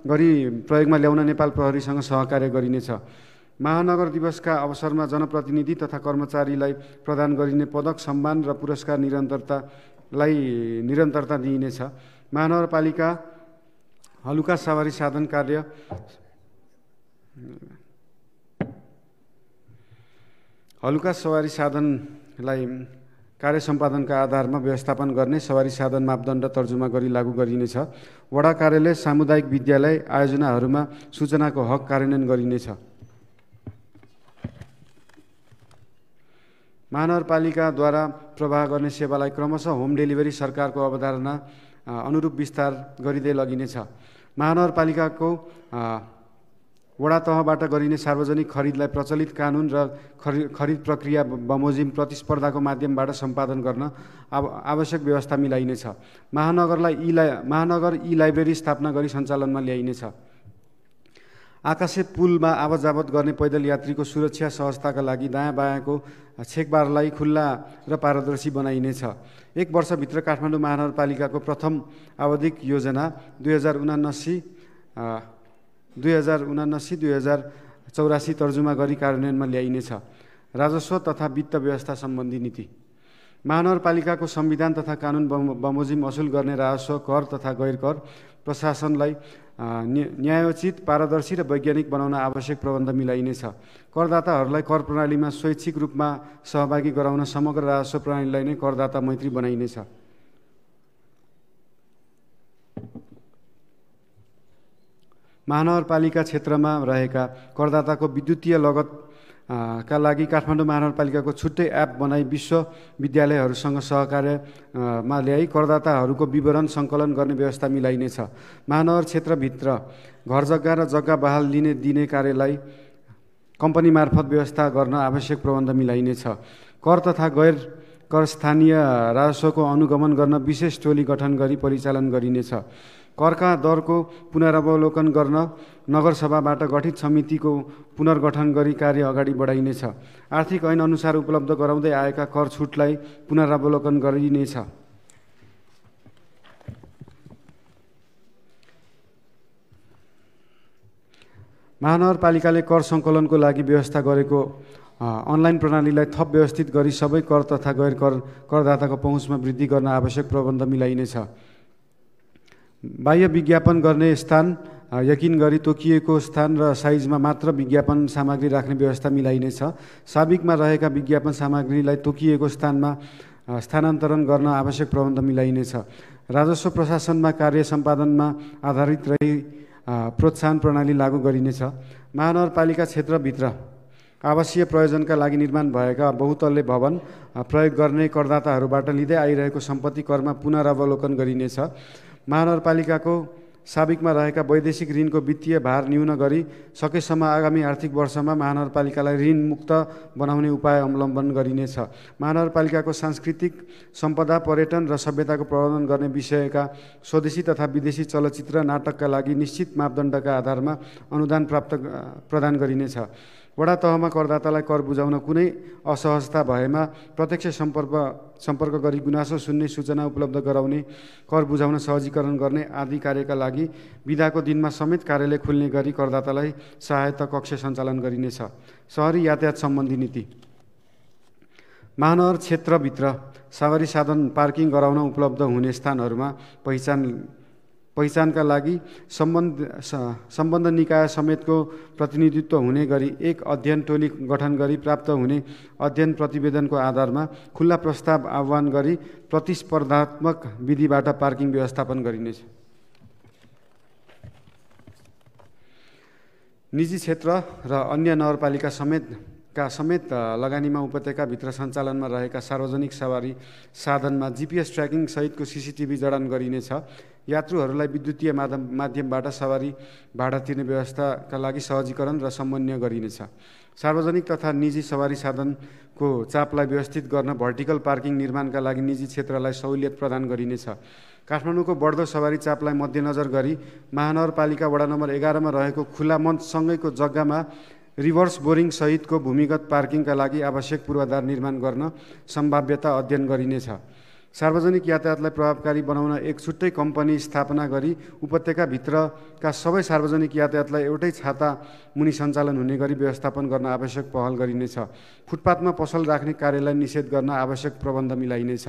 गरी प्रयोगमा ल्याउन नेपाल प्रहरीसँग सहकार्य गरिनेछ। महानगर दिवसका अवसरमा जनप्रतिनिधि तथा कर्मचारीलाई प्रदान गरिने पदक, सम्मान र पुरस्कार निरन्तरता दिइनेछ। महानगरपालिका हलुका सवारी साधन हलुका सवारी साधनलाई कार्य सम्पादनका आधारमा व्यवस्थापन गर्ने सवारी साधन मापदण्ड तर्जुमा गरी लागू गरिनेछ। वडा कार्यालय, सामुदायिक विद्यालय आयोजनाहरूमा सूचनाको हक कार्यान्वयन गरिनेछ। महानगरपालिकाद्वारा प्रवाह गर्ने सेवालाई क्रमशः होम डेलिभरी सरकारको अवधारणा अनुरूप विस्तार गरिँदै लगिनेछ। महानगरपालिकाको वडा तहबाट गरिने सार्वजनिक खरिदलाई प्रचलित कानुन र खरिद प्रक्रिया बमोजिम प्रतिस्पर्धाको माध्यमबाट सम्पादन गर्न आवश्यक व्यवस्था मिलाइनेछ। महानगर ई-लाइब्रेरी स्थापना गरी सञ्चालनमा ल्याइनेछ। आकाशे पुलमा आवतजावत गर्ने पैदल यात्रीको सुरक्षा सहजताका लागि दायाँ बायाँको छेकबारलाई खुल्ला र पारदर्शी बनाइनेछ। 1 वर्षभित्र काठमाडौँ महानगरपालिकाको प्रथम आवधिक योजना 2079-2084 तर्जुमा गरी कार्यान्वयनमा ल्याइनेछ। राजस्व तथा वित्त व्यवस्था सम्बन्धी नीति। महानगरपालिकाको संविधान तथा कानुन बमोजिम असुल गर्ने राजस्व, कर तथा गैर कर प्रशासनलाई न्यायोचित, पारदर्शी र वैज्ञानिक बनाउन आवश्यक प्रबन्ध मिलाइनेछ। करदाताहरूलाई कर प्रणालीमा स्वैच्छिक रूपमा सहभागी गराउन समग्र राजस्व प्रणालीलाई नै करदाता मैत्री बनाइनेछ। महानगरपालिका क्षेत्रमा रहेका करदाताको विद्युतीय लगत का लागि काठमाडौँ महानगरपालिकाको छुट्टै एप बनाई विश्वविद्यालयहरूसँग सहकार्यमा ल्याई करदाताहरूको विवरण सङ्कलन गर्ने व्यवस्था मिलाइनेछ। महानगर क्षेत्रभित्र घरजग्गा र जग्गा बहाल दिने कार्यलाई कम्पनी मार्फत व्यवस्था गर्न आवश्यक प्रबन्ध मिलाइनेछ। कर तथा गैर कर स्थानीय राजस्वको अनुगमन गर्न विशेष टोली गठन गरी परिचालन गरिनेछ। करका दरको पुनरावलोकन गर्न नगरसभाबाट गठित समितिको पुनर्गठन गरी कार्य अगाडि बढाइनेछ। आर्थिक ऐन अनुसार उपलब्ध गराउँदै आएका कर छुटलाई पुनरावलोकन गरिनेछ। महानगरपालिकाले कर सङ्कलनको लागि व्यवस्था गरेको अनलाइन प्रणालीलाई थप व्यवस्थित गरी सबै कर तथा गैर करदाताको पहुँचमा वृद्धि गर्न आवश्यक प्रबन्ध मिलाइनेछ। बाह्य विज्ञापन गर्ने स्थान यकिन गरी तोकिएको स्थान र साइजमा मात्र विज्ञापन सामग्री राख्ने व्यवस्था मिलाइनेछ। साबिकमा रहेका विज्ञापन सामग्रीलाई तोकिएको स्थानमा स्थानान्तरण गर्न आवश्यक प्रबन्ध मिलाइनेछ। राजस्व प्रशासनमा कार्य सम्पादनमा आधारित रही प्रोत्साहन प्रणाली लागू गरिनेछ। महानगरपालिका क्षेत्रभित्र आवासीय प्रयोजनका लागि निर्माण भएका बहुतल्ले भवन प्रयोग गर्ने करदाताहरूबाट लिँदै आइरहेको सम्पत्ति करमा पुनरावलोकन गरिनेछ। महानगरपालिकाको साबिकमा रहेका वैदेशिक ऋणको वित्तीय भार न्यून गरी सकेसम्म आगामी आर्थिक वर्षमा महानगरपालिकालाई ऋण मुक्त बनाउने उपाय अवलम्बन गरिनेछ। महानगरपालिकाको सांस्कृतिक सम्पदा, पर्यटन र सभ्यताको प्रवर्धन गर्ने विषयका स्वदेशी तथा विदेशी चलचित्र नाटकका लागि निश्चित मापदण्डका आधारमा अनुदान प्रदान गरिनेछ। वडा तहमा करदातालाई कर बुझाउन कुनै असहजता भएमा प्रत्यक्ष सम्पर्क गरी गुनासो सुन्ने, सूचना उपलब्ध गराउने, कर बुझाउन सहजीकरण गर्ने आदि कार्यका लागि बिदाको दिनमा समेत कार्यालय खुल्ने गरी करदातालाई सहायता कक्ष सञ्चालन गरिनेछ। शहरी यातायात सम्बन्धी नीति। महानगर क्षेत्रभित्र सवारी साधन पार्किङ गराउन उपलब्ध हुने स्थानहरूमा पहिचानका लागि सम्बन्ध निकाय समेतको प्रतिनिधित्व हुने गरी एक अध्ययन टोली गठन गरी प्राप्त हुने अध्ययन प्रतिवेदनको आधारमा खुल्ला प्रस्ताव आह्वान गरी प्रतिस्पर्धात्मक विधिबाट पार्किङ व्यवस्थापन गरिनेछ। निजी क्षेत्र र अन्य नगरपालिका समेत लगानीमा उपत्यकाभित्र सञ्चालनमा रहेका सार्वजनिक सवारी साधनमा GPS ट्र्याकिङ सहितको CCTV जडान गरिनेछ। यात्रुहरूलाई विद्युतीय माध्यमबाट सवारी भाडा तिर्ने व्यवस्थाका लागि सहजीकरण र समन्वय गरिनेछ। सार्वजनिक तथा निजी सवारी साधनको चापलाई व्यवस्थित गर्न भर्टिकल पार्किङ निर्माणका लागि निजी क्षेत्रलाई सहुलियत प्रदान गरिनेछ। काठमाडौँको बढ्दो सवारी चापलाई मध्यनजर गरी महानगरपालिका वडा नम्बर 11 मा रहेको खुला मञ्चसँगैको जग्गामा रिभर्स बोरिङ सहितको भूमिगत पार्किङका लागि आवश्यक पूर्वाधार निर्माण गर्न सम्भाव्यता अध्ययन गरिनेछ। सार्वजनिक यातायातलाई प्रभावकारी बनाउन एक छुट्टै कम्पनी स्थापना गरी उपत्यकाभित्रका सबै सार्वजनिक यातायातलाई एउटै छाता मुनि सञ्चालन हुने गरी व्यवस्थापन गर्न आवश्यक पहल गरिनेछ। फुटपाथमा पसल राख्ने कार्यलाई निषेध गर्न आवश्यक प्रबन्ध मिलाइनेछ।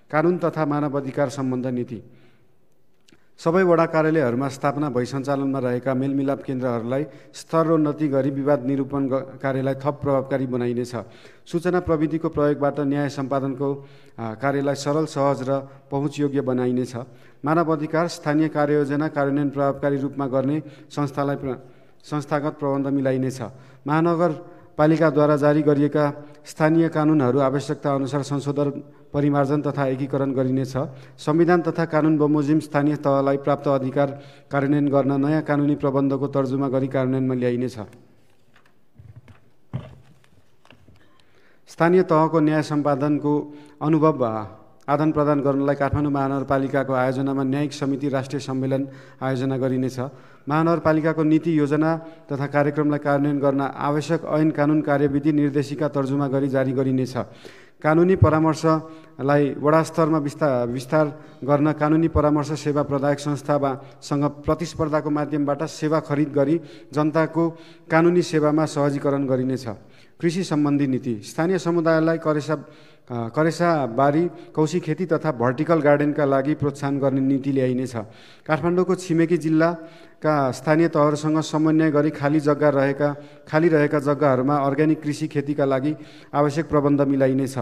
कानुन तथा मानव अधिकार सम्बन्ध नीति। सबै वडा कार्यालयहरूमा स्थापना भई सञ्चालनमा रहेका मेलमिलाप केन्द्रहरूलाई स्तरोन्नति गरी विवाद निरूपण कार्यलाई थप प्रभावकारी बनाइनेछ। सूचना प्रविधिको प्रयोगबाट न्याय सम्पादनको कार्यलाई सरल, सहज र पहुँचयोग्य बनाइनेछ। मानव अधिकार स्थानीय कार्ययोजना कार्यान्वयन प्रभावकारी रूपमा गर्ने संस्थागत प्रबन्ध मिलाइनेछ। महानगरपालिकाद्वारा जारी गरिएका स्थानीय कानुनहरू आवश्यकता अनुसार संशोधन, परिमार्जन तथा एकीकरण गरिनेछ। संविधान तथा कानुन बमोजिम स्थानीय तहलाई प्राप्त अधिकार कार्यान्वयन गर्न नयाँ कानुनी प्रबन्धको तर्जुमा गरी कार्यान्वयनमा ल्याइनेछ। स्थानीय तहको न्याय सम्पादनको अनुभव आदान प्रदान गर्नलाई काठमाडौँ महानगरपालिकाको आयोजनामा न्यायिक समिति राष्ट्रिय सम्मेलन आयोजना गरिनेछ। महानगरपालिकाको नीति, योजना तथा कार्यक्रमलाई कार्यान्वयन गर्न आवश्यक ऐन, कानुन, कार्यविधि, निर्देशिका तर्जुमा गरी जारी गरिनेछ। कानुनी परामर्शलाई वडा स्तरमा विस्तार गर्न कानुनी परामर्श सेवा प्रदायक संस्थासँग प्रतिस्पर्धाको माध्यमबाट सेवा खरिद गरी जनताको कानुनी सेवामा सहजीकरण गरिनेछ। कृषि सम्बन्धी नीति। स्थानीय समुदायलाई करेसाबारी, कौशी खेती तथा भर्टिकल गार्डनका लागि प्रोत्साहन गर्ने नीति ल्याइनेछ। काठमाडौँको छिमेकी जिल्लाका स्थानीय तहहरूसँग समन्वय गरी खाली रहेका जग्गाहरूमा अर्ग्यानिक कृषि खेतीका लागि आवश्यक प्रबन्ध मिलाइनेछ।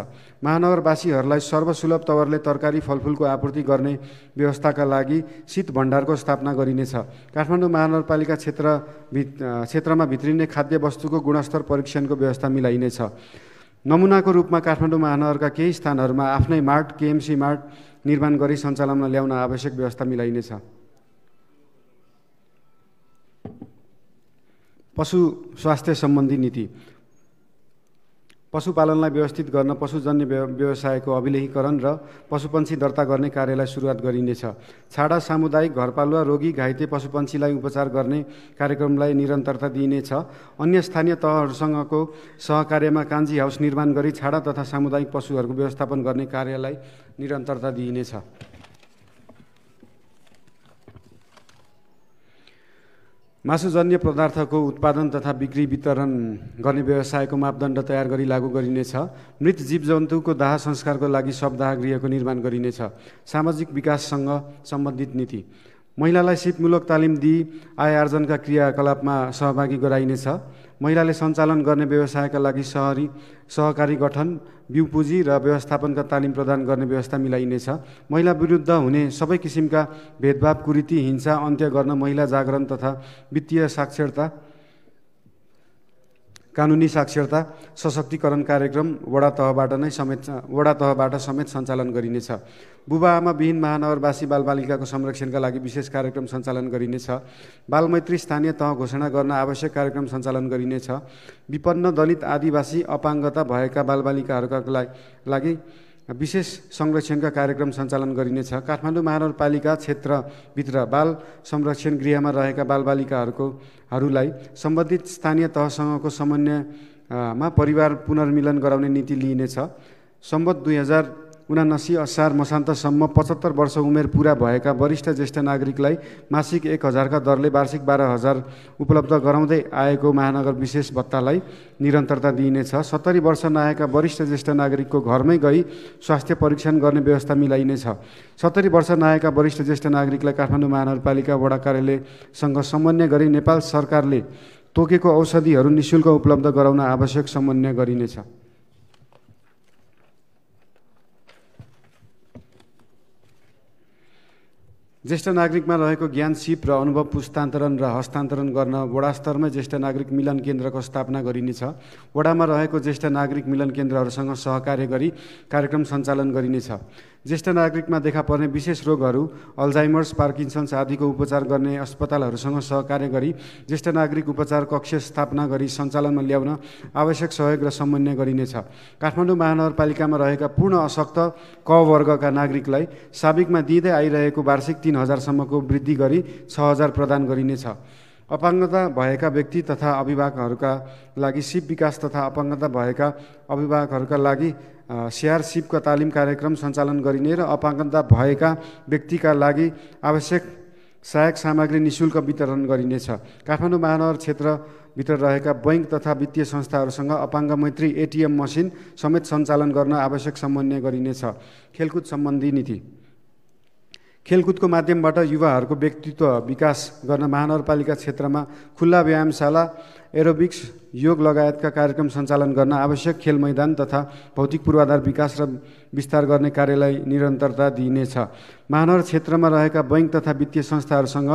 महानगरवासीहरूलाई सर्वसुलभ तवरले तरकारी, फलफुलको आपूर्ति गर्ने व्यवस्थाका लागि शीत भण्डारको स्थापना गरिनेछ। काठमाडौँ महानगरपालिका क्षेत्रमा भित्रिने खाद्य वस्तुको गुणस्तर परीक्षणको व्यवस्था मिलाइनेछ। नमुनाको रूपमा काठमाडौँ महानगरका केही स्थानहरूमा आफ्नै मार्ट, KMC मार्ट निर्माण गरी सञ्चालनमा ल्याउन आवश्यक व्यवस्था मिलाइनेछ। पशु स्वास्थ्य सम्बन्धी नीति। पशुपालनलाई व्यवस्थित गर्न पशुजन्य व्यवसायको अभिलेखीकरण र पशुपन्छी दर्ता गर्ने कार्यलाई सुरुवात गरिनेछ। छाडा सामुदायिक घरपालुवा रोगी घाइते पशुपन्छीलाई उपचार गर्ने कार्यक्रमलाई निरन्तरता दिइनेछ। अन्य स्थानीय तहहरूसँगको सहकार्यमा कान्जी हाउस निर्माण गरी छाडा तथा सामुदायिक पशुहरूको व्यवस्थापन गर्ने कार्यलाई निरन्तरता दिइनेछ। मासुजन्य पदार्थको उत्पादन तथा बिक्री वितरण गर्ने व्यवसायको मापदण्ड तयार गरी लागू गरिनेछ। मृत जीवजन्तुको दाह संस्कारको लागि शवदाह गृहको निर्माण गरिनेछ। सामाजिक विकाससँग सम्बन्धित नीति। महिलालाई सिपमूलक तालिम दिई आय आर्जनका क्रियाकलापमा सहभागी गराइनेछ। महिलाले सञ्चालन गर्ने व्यवसायका लागि सहकारी गठन, बिउ पुँजी र व्यवस्थापनका तालिम प्रदान गर्ने व्यवस्था मिलाइनेछ। महिला विरुद्ध हुने सबै किसिमका भेदभाव, कुरीति, हिंसा अन्त्य गर्न महिला जागरण तथा वित्तीय साक्षरता कानुनी साक्षरता सशक्तिकरण कार्यक्रम वडा तहबाट समेत सञ्चालन गरिनेछ। बुबा आमा विहीन महानगरवासी बालबालिकाको संरक्षणका लागि विशेष कार्यक्रम सञ्चालन गरिनेछ। बालमैत्री स्थानीय तह घोषणा गर्न आवश्यक कार्यक्रम सञ्चालन गरिनेछ। विपन्न दलित आदिवासी अपाङ्गता भएका बालबालिकाहरूका लागि विशेष संरक्षणका कार्यक्रम सञ्चालन गरिनेछ। काठमाडौँ महानगरपालिका क्षेत्रभित्र बाल संरक्षण गृहमा रहेका बालबालिकाहरूलाई सम्बन्धित स्थानीय तहसँगको समन्वयमा परिवार पुनर्मिलन गराउने नीति लिइनेछ। सम्वत 2079 असार मसान्तसम्म 75 वर्ष उमेर पुरा भएका वरिष्ठ ज्येष्ठ नागरिकलाई मासिक 1000 का दरले वार्षिक 12,000 उपलब्ध गराउँदै आएको महानगर विशेष भत्तालाई निरन्तरता दिइनेछ। 70 वर्ष नआएका वरिष्ठ ज्येष्ठ नागरिकको घरमै गई स्वास्थ्य परीक्षण गर्ने व्यवस्था मिलाइनेछ। 70 वर्ष नआएका वरिष्ठ ज्येष्ठ नागरिकलाई काठमाडौँ महानगरपालिका वडा कार्यालयसँग समन्वय गरी नेपाल सरकारले तोकेको औषधिहरू निःशुल्क उपलब्ध गराउन आवश्यक समन्वय गरिनेछ। ज्येष्ठ नागरिकमा रहेको ज्ञान सिप र अनुभव पुस्तान्तरण र हस्तान्तरण गर्न वडा स्तरमै ज्येष्ठ नागरिक मिलन केन्द्रको स्थापना गरिनेछ। वडामा रहेको ज्येष्ठ नागरिक मिलन केन्द्रहरूसँग सहकार्य गरी कार्यक्रम सञ्चालन गरिनेछ। ज्येष्ठ नागरिकमा देखा पर्ने विशेष रोगहरू अल्जाइमर्स, पार्किन्सन्स आदिको उपचार गर्ने अस्पतालहरूसँग सहकार्य गरी ज्येष्ठ नागरिक उपचार कक्ष स्थापना गरी सञ्चालनमा ल्याउन आवश्यक सहयोग र समन्वय गरिनेछ। काठमाडौँ महानगरपालिकामा रहेका पूर्ण अशक्त क वर्गका नागरिकलाई साबिकमा दिँदै आइरहेको वार्षिक 3,000 सम्मको वृद्धि गरी 6,000 प्रदान गरिनेछ। अपाङ्गता भएका व्यक्ति तथा अभिभावकहरूका लागि सिप विकास तथा अपाङ्गता भएका अभिभावकहरूका लागि स्याहार सिपका तालिम कार्यक्रम सञ्चालन गरिने र अपाङ्गता भएका व्यक्तिका लागि आवश्यक सहायक सामग्री निःशुल्क वितरण गरिनेछ। काठमाडौँ महानगर क्षेत्रभित्र रहेका बैंक तथा वित्तीय संस्थाहरूसँग अपाङ्ग मैत्री एटिएम मसिन समेत सञ्चालन गर्न आवश्यक समन्वय गरिनेछ। खेलकुद सम्बन्धी नीति। खेलकुदको माध्यमबाट युवाहरूको व्यक्तित्व विकास गर्न महानगरपालिका क्षेत्रमा खुल्ला व्यायामशाला, एरोबिक्स, योग लगायतका कार्यक्रम सञ्चालन गर्न आवश्यक खेल मैदान तथा भौतिक पूर्वाधार विकास र विस्तार गर्ने कार्यलाई निरन्तरता दिइनेछ। महानगर क्षेत्रमा रहेका बैंक तथा वित्तीय संस्थाहरूसँग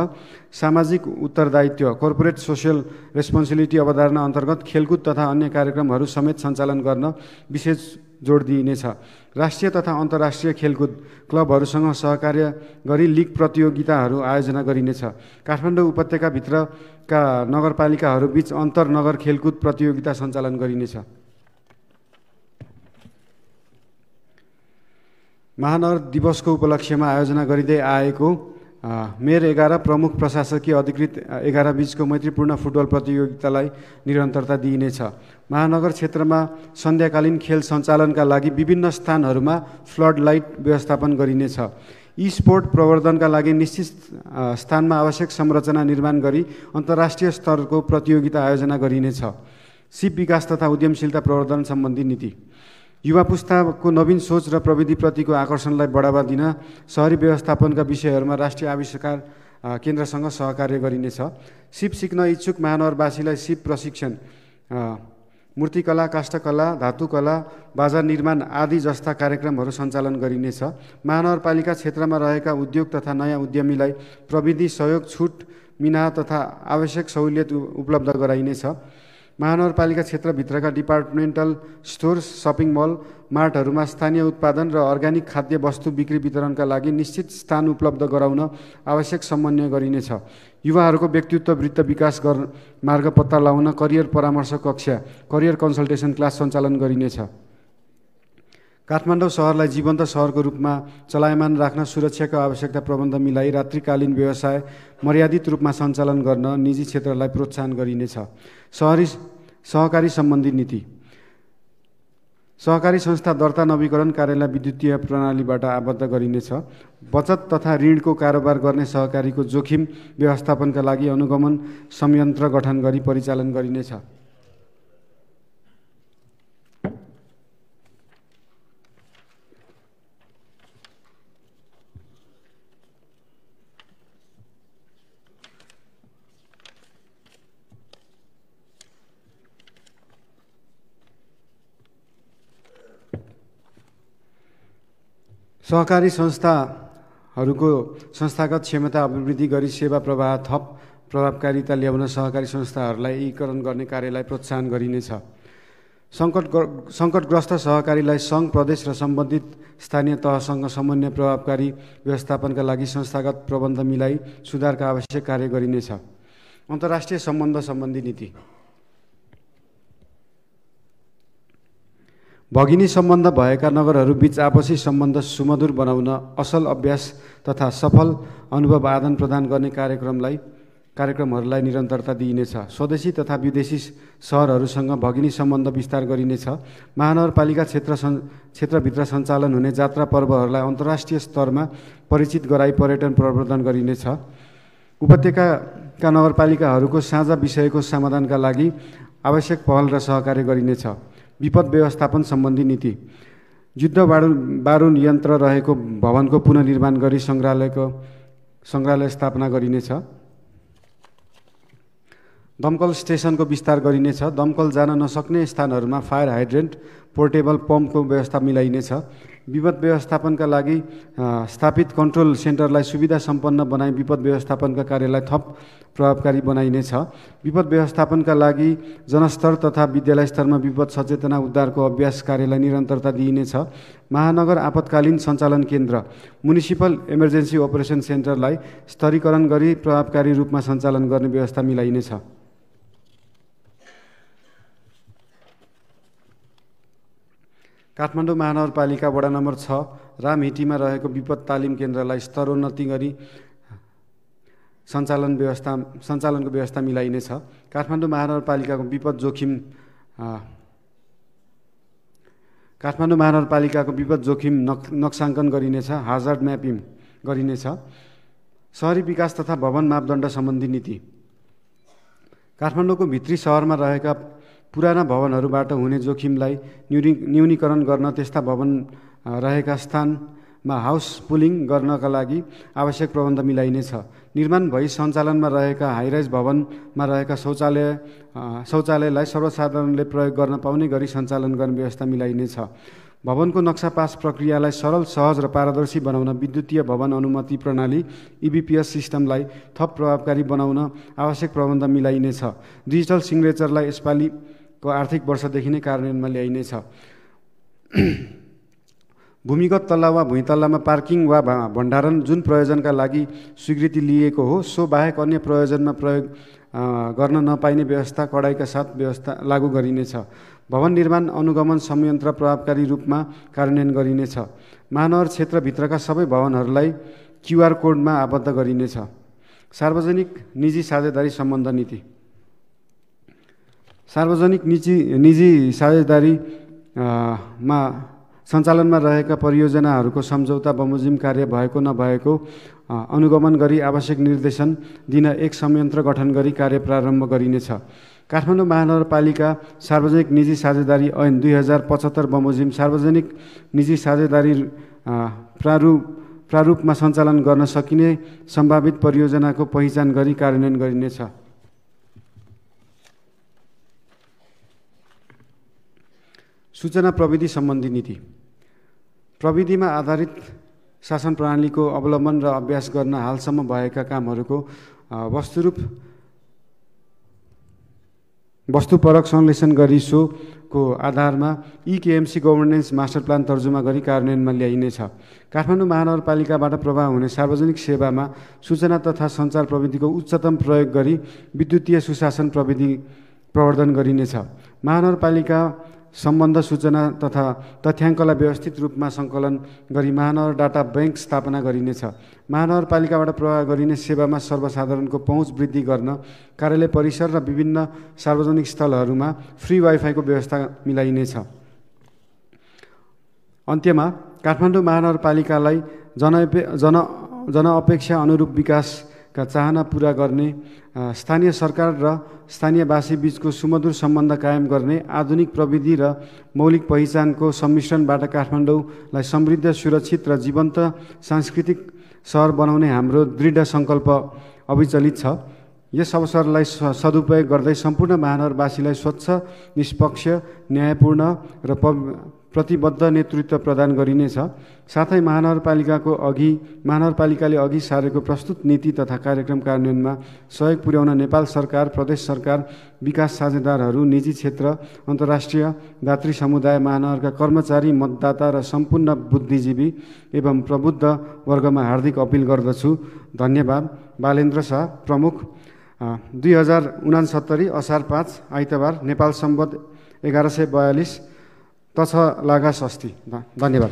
सामाजिक उत्तरदायित्व कर्पोरेट सोसियल रेस्पोन्सिबिलिटी अवधारणा अन्तर्गत खेलकुद तथा अन्य कार्यक्रमहरू समेत सञ्चालन गर्न विशेष जोड दिइनेछ। राष्ट्रिय तथा अन्तर्राष्ट्रिय खेलकुद क्लबहरूसँग सहकार्य गरी लिग प्रतियोगिताहरू आयोजना गरिनेछ। काठमाडौँ उपत्यकाभित्रका नगरपालिकाहरूबीच अन्तर्नगर खेलकुद प्रतियोगिता सञ्चालन गरिनेछ। महानगर दिवसको उपलक्ष्यमा आयोजना गरिँदै आएको मेयर 11 प्रमुख प्रशासकीय अधिकृत 11 बीचको मैत्रीपूर्ण फुटबल प्रतियोगितालाई निरन्तरता दिइनेछ। महानगर क्षेत्रमा सन्ध्याकालीन खेल सञ्चालनका लागि विभिन्न स्थानहरूमा फ्लड लाइट व्यवस्थापन गरिनेछ। ई स्पोर्ट प्रवर्धनका लागि निश्चित स्थानमा आवश्यक संरचना निर्माण गरी अन्तर्राष्ट्रिय स्तरको प्रतियोगिता आयोजना गरिनेछ। सिप विकास तथा उद्यमशीलता प्रवर्धन सम्बन्धी नीति। युवा पुस्ताको नवीन सोच र प्रविधिप्रतिको आकर्षणलाई बढावा दिन शहरी व्यवस्थापनका विषयहरूमा राष्ट्रिय आविष्कार केन्द्रसँग सहकार्य गरिनेछ। सिप सिक्न इच्छुक महानगरवासीलाई सिप प्रशिक्षण, मूर्तिकला, काष्ठकला, धातुकला, बाजार निर्माण आदि जस्ता कार्यक्रमहरू सञ्चालन गरिनेछ। महानगरपालिका क्षेत्रमा रहेका उद्योग तथा नयाँ उद्यमीलाई प्रविधि सहयोग, छुट, मिनाहा तथा आवश्यक सहुलियत उपलब्ध गराइनेछ। महानगरपालिका क्षेत्रभित्रका डिपार्टमेन्टल स्टोर, सपिङ मल, मार्टहरूमा स्थानीय उत्पादन र अर्ग्यानिक खाद्य वस्तु बिक्री वितरणका लागि निश्चित स्थान उपलब्ध गराउन आवश्यक समन्वय गरिनेछ। युवाहरूको व्यक्तित्व वृत्त विकास मार्ग पत्ता लगाउन करियर परामर्श कक्षा, करियर कन्सल्टेसन क्लास सञ्चालन गरिनेछ। काठमाडौँ शहरलाई जीवन्त शहरको रूपमा चलायमान राख्न सुरक्षाको आवश्यकता प्रबन्ध मिलाई रात्रिकालीन व्यवसाय मर्यादित रूपमा सञ्चालन गर्न निजी क्षेत्रलाई प्रोत्साहन गरिनेछ। सहकारी सम्बन्धी नीति। सहकारी संस्था दर्ता नवीकरण कार्यालय विद्युतीय प्रणालीबाट आबद्ध गरिनेछ। बचत तथा ऋणको कारोबार गर्ने सहकारीको जोखिम व्यवस्थापनका लागि अनुगमन संयन्त्र गठन गरी परिचालन गरिनेछ। सहकारी संस्थाहरूको संस्थागत क्षमता अभिवृद्धि गरी सेवा प्रवाह थप प्रभावकारिता ल्याउन सहकारी संस्थाहरूलाई एकीकरण गर्ने कार्यलाई प्रोत्साहन गरिनेछ। सङ्कटग्रस्त सहकारीलाई सङ्घ, प्रदेश र सम्बन्धित स्थानीय तहसँग समन्वय प्रभावकारी व्यवस्थापनका लागि संस्थागत प्रबन्ध मिलाई सुधारका आवश्यक कार्य गरिनेछ। अन्तर्राष्ट्रिय सम्बन्ध सम्बन्धी नीति। भगिनी सम्बन्ध भएका नगरहरूबीच आपसी सम्बन्ध सुमधुर बनाउन असल अभ्यास तथा सफल अनुभव आदान प्रदान गर्ने कार्यक्रमहरूलाई निरन्तरता दिइनेछ। स्वदेशी तथा विदेशी सहरहरूसँग भगिनी सम्बन्ध विस्तार गरिनेछ। महानगरपालिका क्षेत्रभित्र सञ्चालन हुने जात्रा पर्वहरूलाई अन्तर्राष्ट्रिय स्तरमा परिचित गराई पर्यटन प्रवर्धन गरिनेछ। उपत्यकाका नगरपालिकाहरूको साझा विषयको समाधानका लागि आवश्यक पहल र सहकार्य गरिनेछ। विपद व्यवस्थापन सम्बन्धी नीति। युद्ध बारुद यन्त्र रहेको भवनको पुनर्निर्माण गरी सङ्ग्रहालय स्थापना गरिनेछ। दमकल स्टेसनको विस्तार गरिनेछ। दमकल जान नसक्ने स्थानहरूमा फायर हाइड्रेन्ट, पोर्टेबल पम्पको व्यवस्था मिलाइनेछ। विपद व्यवस्थापनका लागि स्थापित कन्ट्रोल सेन्टरलाई सुविधा सम्पन्न बनाई विपद व्यवस्थापनका कार्यलाई थप प्रभावकारी बनाइनेछ। विपद व्यवस्थापनका लागि जनस्तर तथा विद्यालय स्तरमा विपद सचेतना उद्धारको अभ्यास कार्यलाई निरन्तरता दिइनेछ। महानगर आपतकालीन सञ्चालन केन्द्र, म्युनिसिपल इमर्जेन्सी अपरेसन सेन्टरलाई स्तरीकरण गरी प्रभावकारी रूपमा सञ्चालन गर्ने व्यवस्था मिलाइनेछ। काठमाडौँ महानगरपालिका वडा नम्बर 6 रामहिटीमा रहेको विपद तालिम केन्द्रलाई स्तरोन्नति गरी सञ्चालनको व्यवस्था मिलाइनेछ। काठमाडौँ महानगरपालिकाको विपद जोखिम नक्साङ्कन गरिनेछ। हाजार्ड म्यापिङ गरिनेछ। शहरी विकास तथा भवन मापदण्ड सम्बन्धी नीति। काठमाडौँको भित्री सहरमा रहेका पुराना भवनहरूबाट हुने जोखिमलाई न्यूनीकरण गर्न त्यस्ता भवन रहेका स्थानमा हाउस पुलिङ गर्नका लागि आवश्यक प्रबन्ध मिलाइनेछ। निर्माण भई सञ्चालनमा रहेका हाइराइज भवनमा रहेका शौचालयलाई सर्वसाधारणले प्रयोग गर्न पाउने गरी सञ्चालन गर्ने व्यवस्था मिलाइनेछ। भवनको नक्सा पास प्रक्रियालाई सरल, सहज र पारदर्शी बनाउन विद्युतीय भवन अनुमति प्रणाली EBPS सिस्टमलाई थप प्रभावकारी बनाउन आवश्यक प्रबन्ध मिलाइनेछ। डिजिटल सिग्नेचरलाई यसपालिको आर्थिक वर्षदेखि नै कार्यान्वयनमा ल्याइनेछ। भूमिगत तल्ला वा भुइँतल्लामा पार्किङ वा भण्डारण जुन प्रयोजनका लागि स्वीकृति लिएको हो सो बाहेक अन्य प्रयोजनमा प्रयोग गर्न नपाइने व्यवस्था कडाइका साथ व्यवस्था लागू गरिनेछ। भवन निर्माण अनुगमन संयन्त्र प्रभावकारी रूपमा कार्यान्वयन गरिनेछ। महानगर क्षेत्रभित्रका सबै भवनहरूलाई QR कोडमा आबद्ध गरिनेछ। सार्वजनिक निजी साझेदारी सम्बन्ध नीति। सार्वजनिक निजी साझेदारीमा सञ्चालनमा रहेका परियोजनाहरूको सम्झौता बमोजिम कार्य भएको नभएको अनुगमन गरी आवश्यक निर्देशन दिन एक संयन्त्र गठन गरी कार्य प्रारम्भ गरिनेछ। काठमाडौँ महानगरपालिका सार्वजनिक निजी साझेदारी ऐन 2075 बमोजिम सार्वजनिक निजी साझेदारी प्रारूपमा सञ्चालन गर्न सकिने सम्भावित परियोजनाको पहिचान गरी कार्यान्वयन गरिनेछ। सूचना प्रविधि सम्बन्धी नीति। प्रविधिमा आधारित शासन प्रणालीको अवलम्बन र अभ्यास गर्न हालसम्म भएका कामहरूको वस्तुपरक संश्लेषण गरी सोको आधारमा EKMC गभर्नेन्स मास्टर प्लान तर्जुमा गरी कार्यान्वयनमा ल्याइनेछ। काठमाडौँ महानगरपालिकाबाट प्रवाह हुने सार्वजनिक सेवामा सूचना तथा सञ्चार प्रविधिको उच्चतम प्रयोग गरी विद्युतीय सुशासन प्रविधि प्रवर्धन गरिनेछ। महानगरपालिका सम्बन्ध सूचना तथा तथ्याङ्कलाई व्यवस्थित रूपमा सङ्कलन गरी महानगर डाटा बैंक स्थापना गरिनेछ। महानगरपालिकाबाट प्रवाह गरिने सेवामा सर्वसाधारणको पहुँच वृद्धि गर्न कार्यालय परिसर र विभिन्न सार्वजनिक स्थलहरूमा फ्री वाइफाईको व्यवस्था मिलाइनेछ। अन्त्यमा काठमाडौँ महानगरपालिकालाई जनअपेक्षा अनुरूप विकासका चाहना पुरा गर्ने, स्थानीय सरकार र स्थानीयवासी बीचको सुमधुर सम्बन्ध कायम गर्ने, आधुनिक प्रविधि र मौलिक पहिचानको सम्मिश्रणबाट काठमाडौँलाई समृद्ध, सुरक्षित र जीवन्त सांस्कृतिक सहर बनाउने हाम्रो दृढ सङ्कल्प अविचलित छ। यस अवसरलाई सदुपयोग गर्दै सम्पूर्ण महानगरवासीलाई स्वच्छ, निष्पक्ष, न्यायपूर्ण र प्रतिबद्ध नेतृत्व प्रदान गरिनेछ। साथै महानगरपालिकाले अघि सारेको प्रस्तुत नीति तथा कार्यक्रम कार्यान्वयनमा सहयोग पुर्याउन नेपाल सरकार, प्रदेश सरकार, विकास साझेदारहरू, निजी क्षेत्र, अन्तर्राष्ट्रिय दात्री समुदाय, महानगरका कर्मचारी, मतदाता र सम्पूर्ण बुद्धिजीवी एवं प्रबुद्ध वर्गमा हार्दिक अपील गर्दछु। धन्यवाद। बालेन्द्र शाह, प्रमुख, 2069 असार 5 आइतबार, नेपाल सम्वत 1142 तछ लागा षष्ठी। धन्यवाद।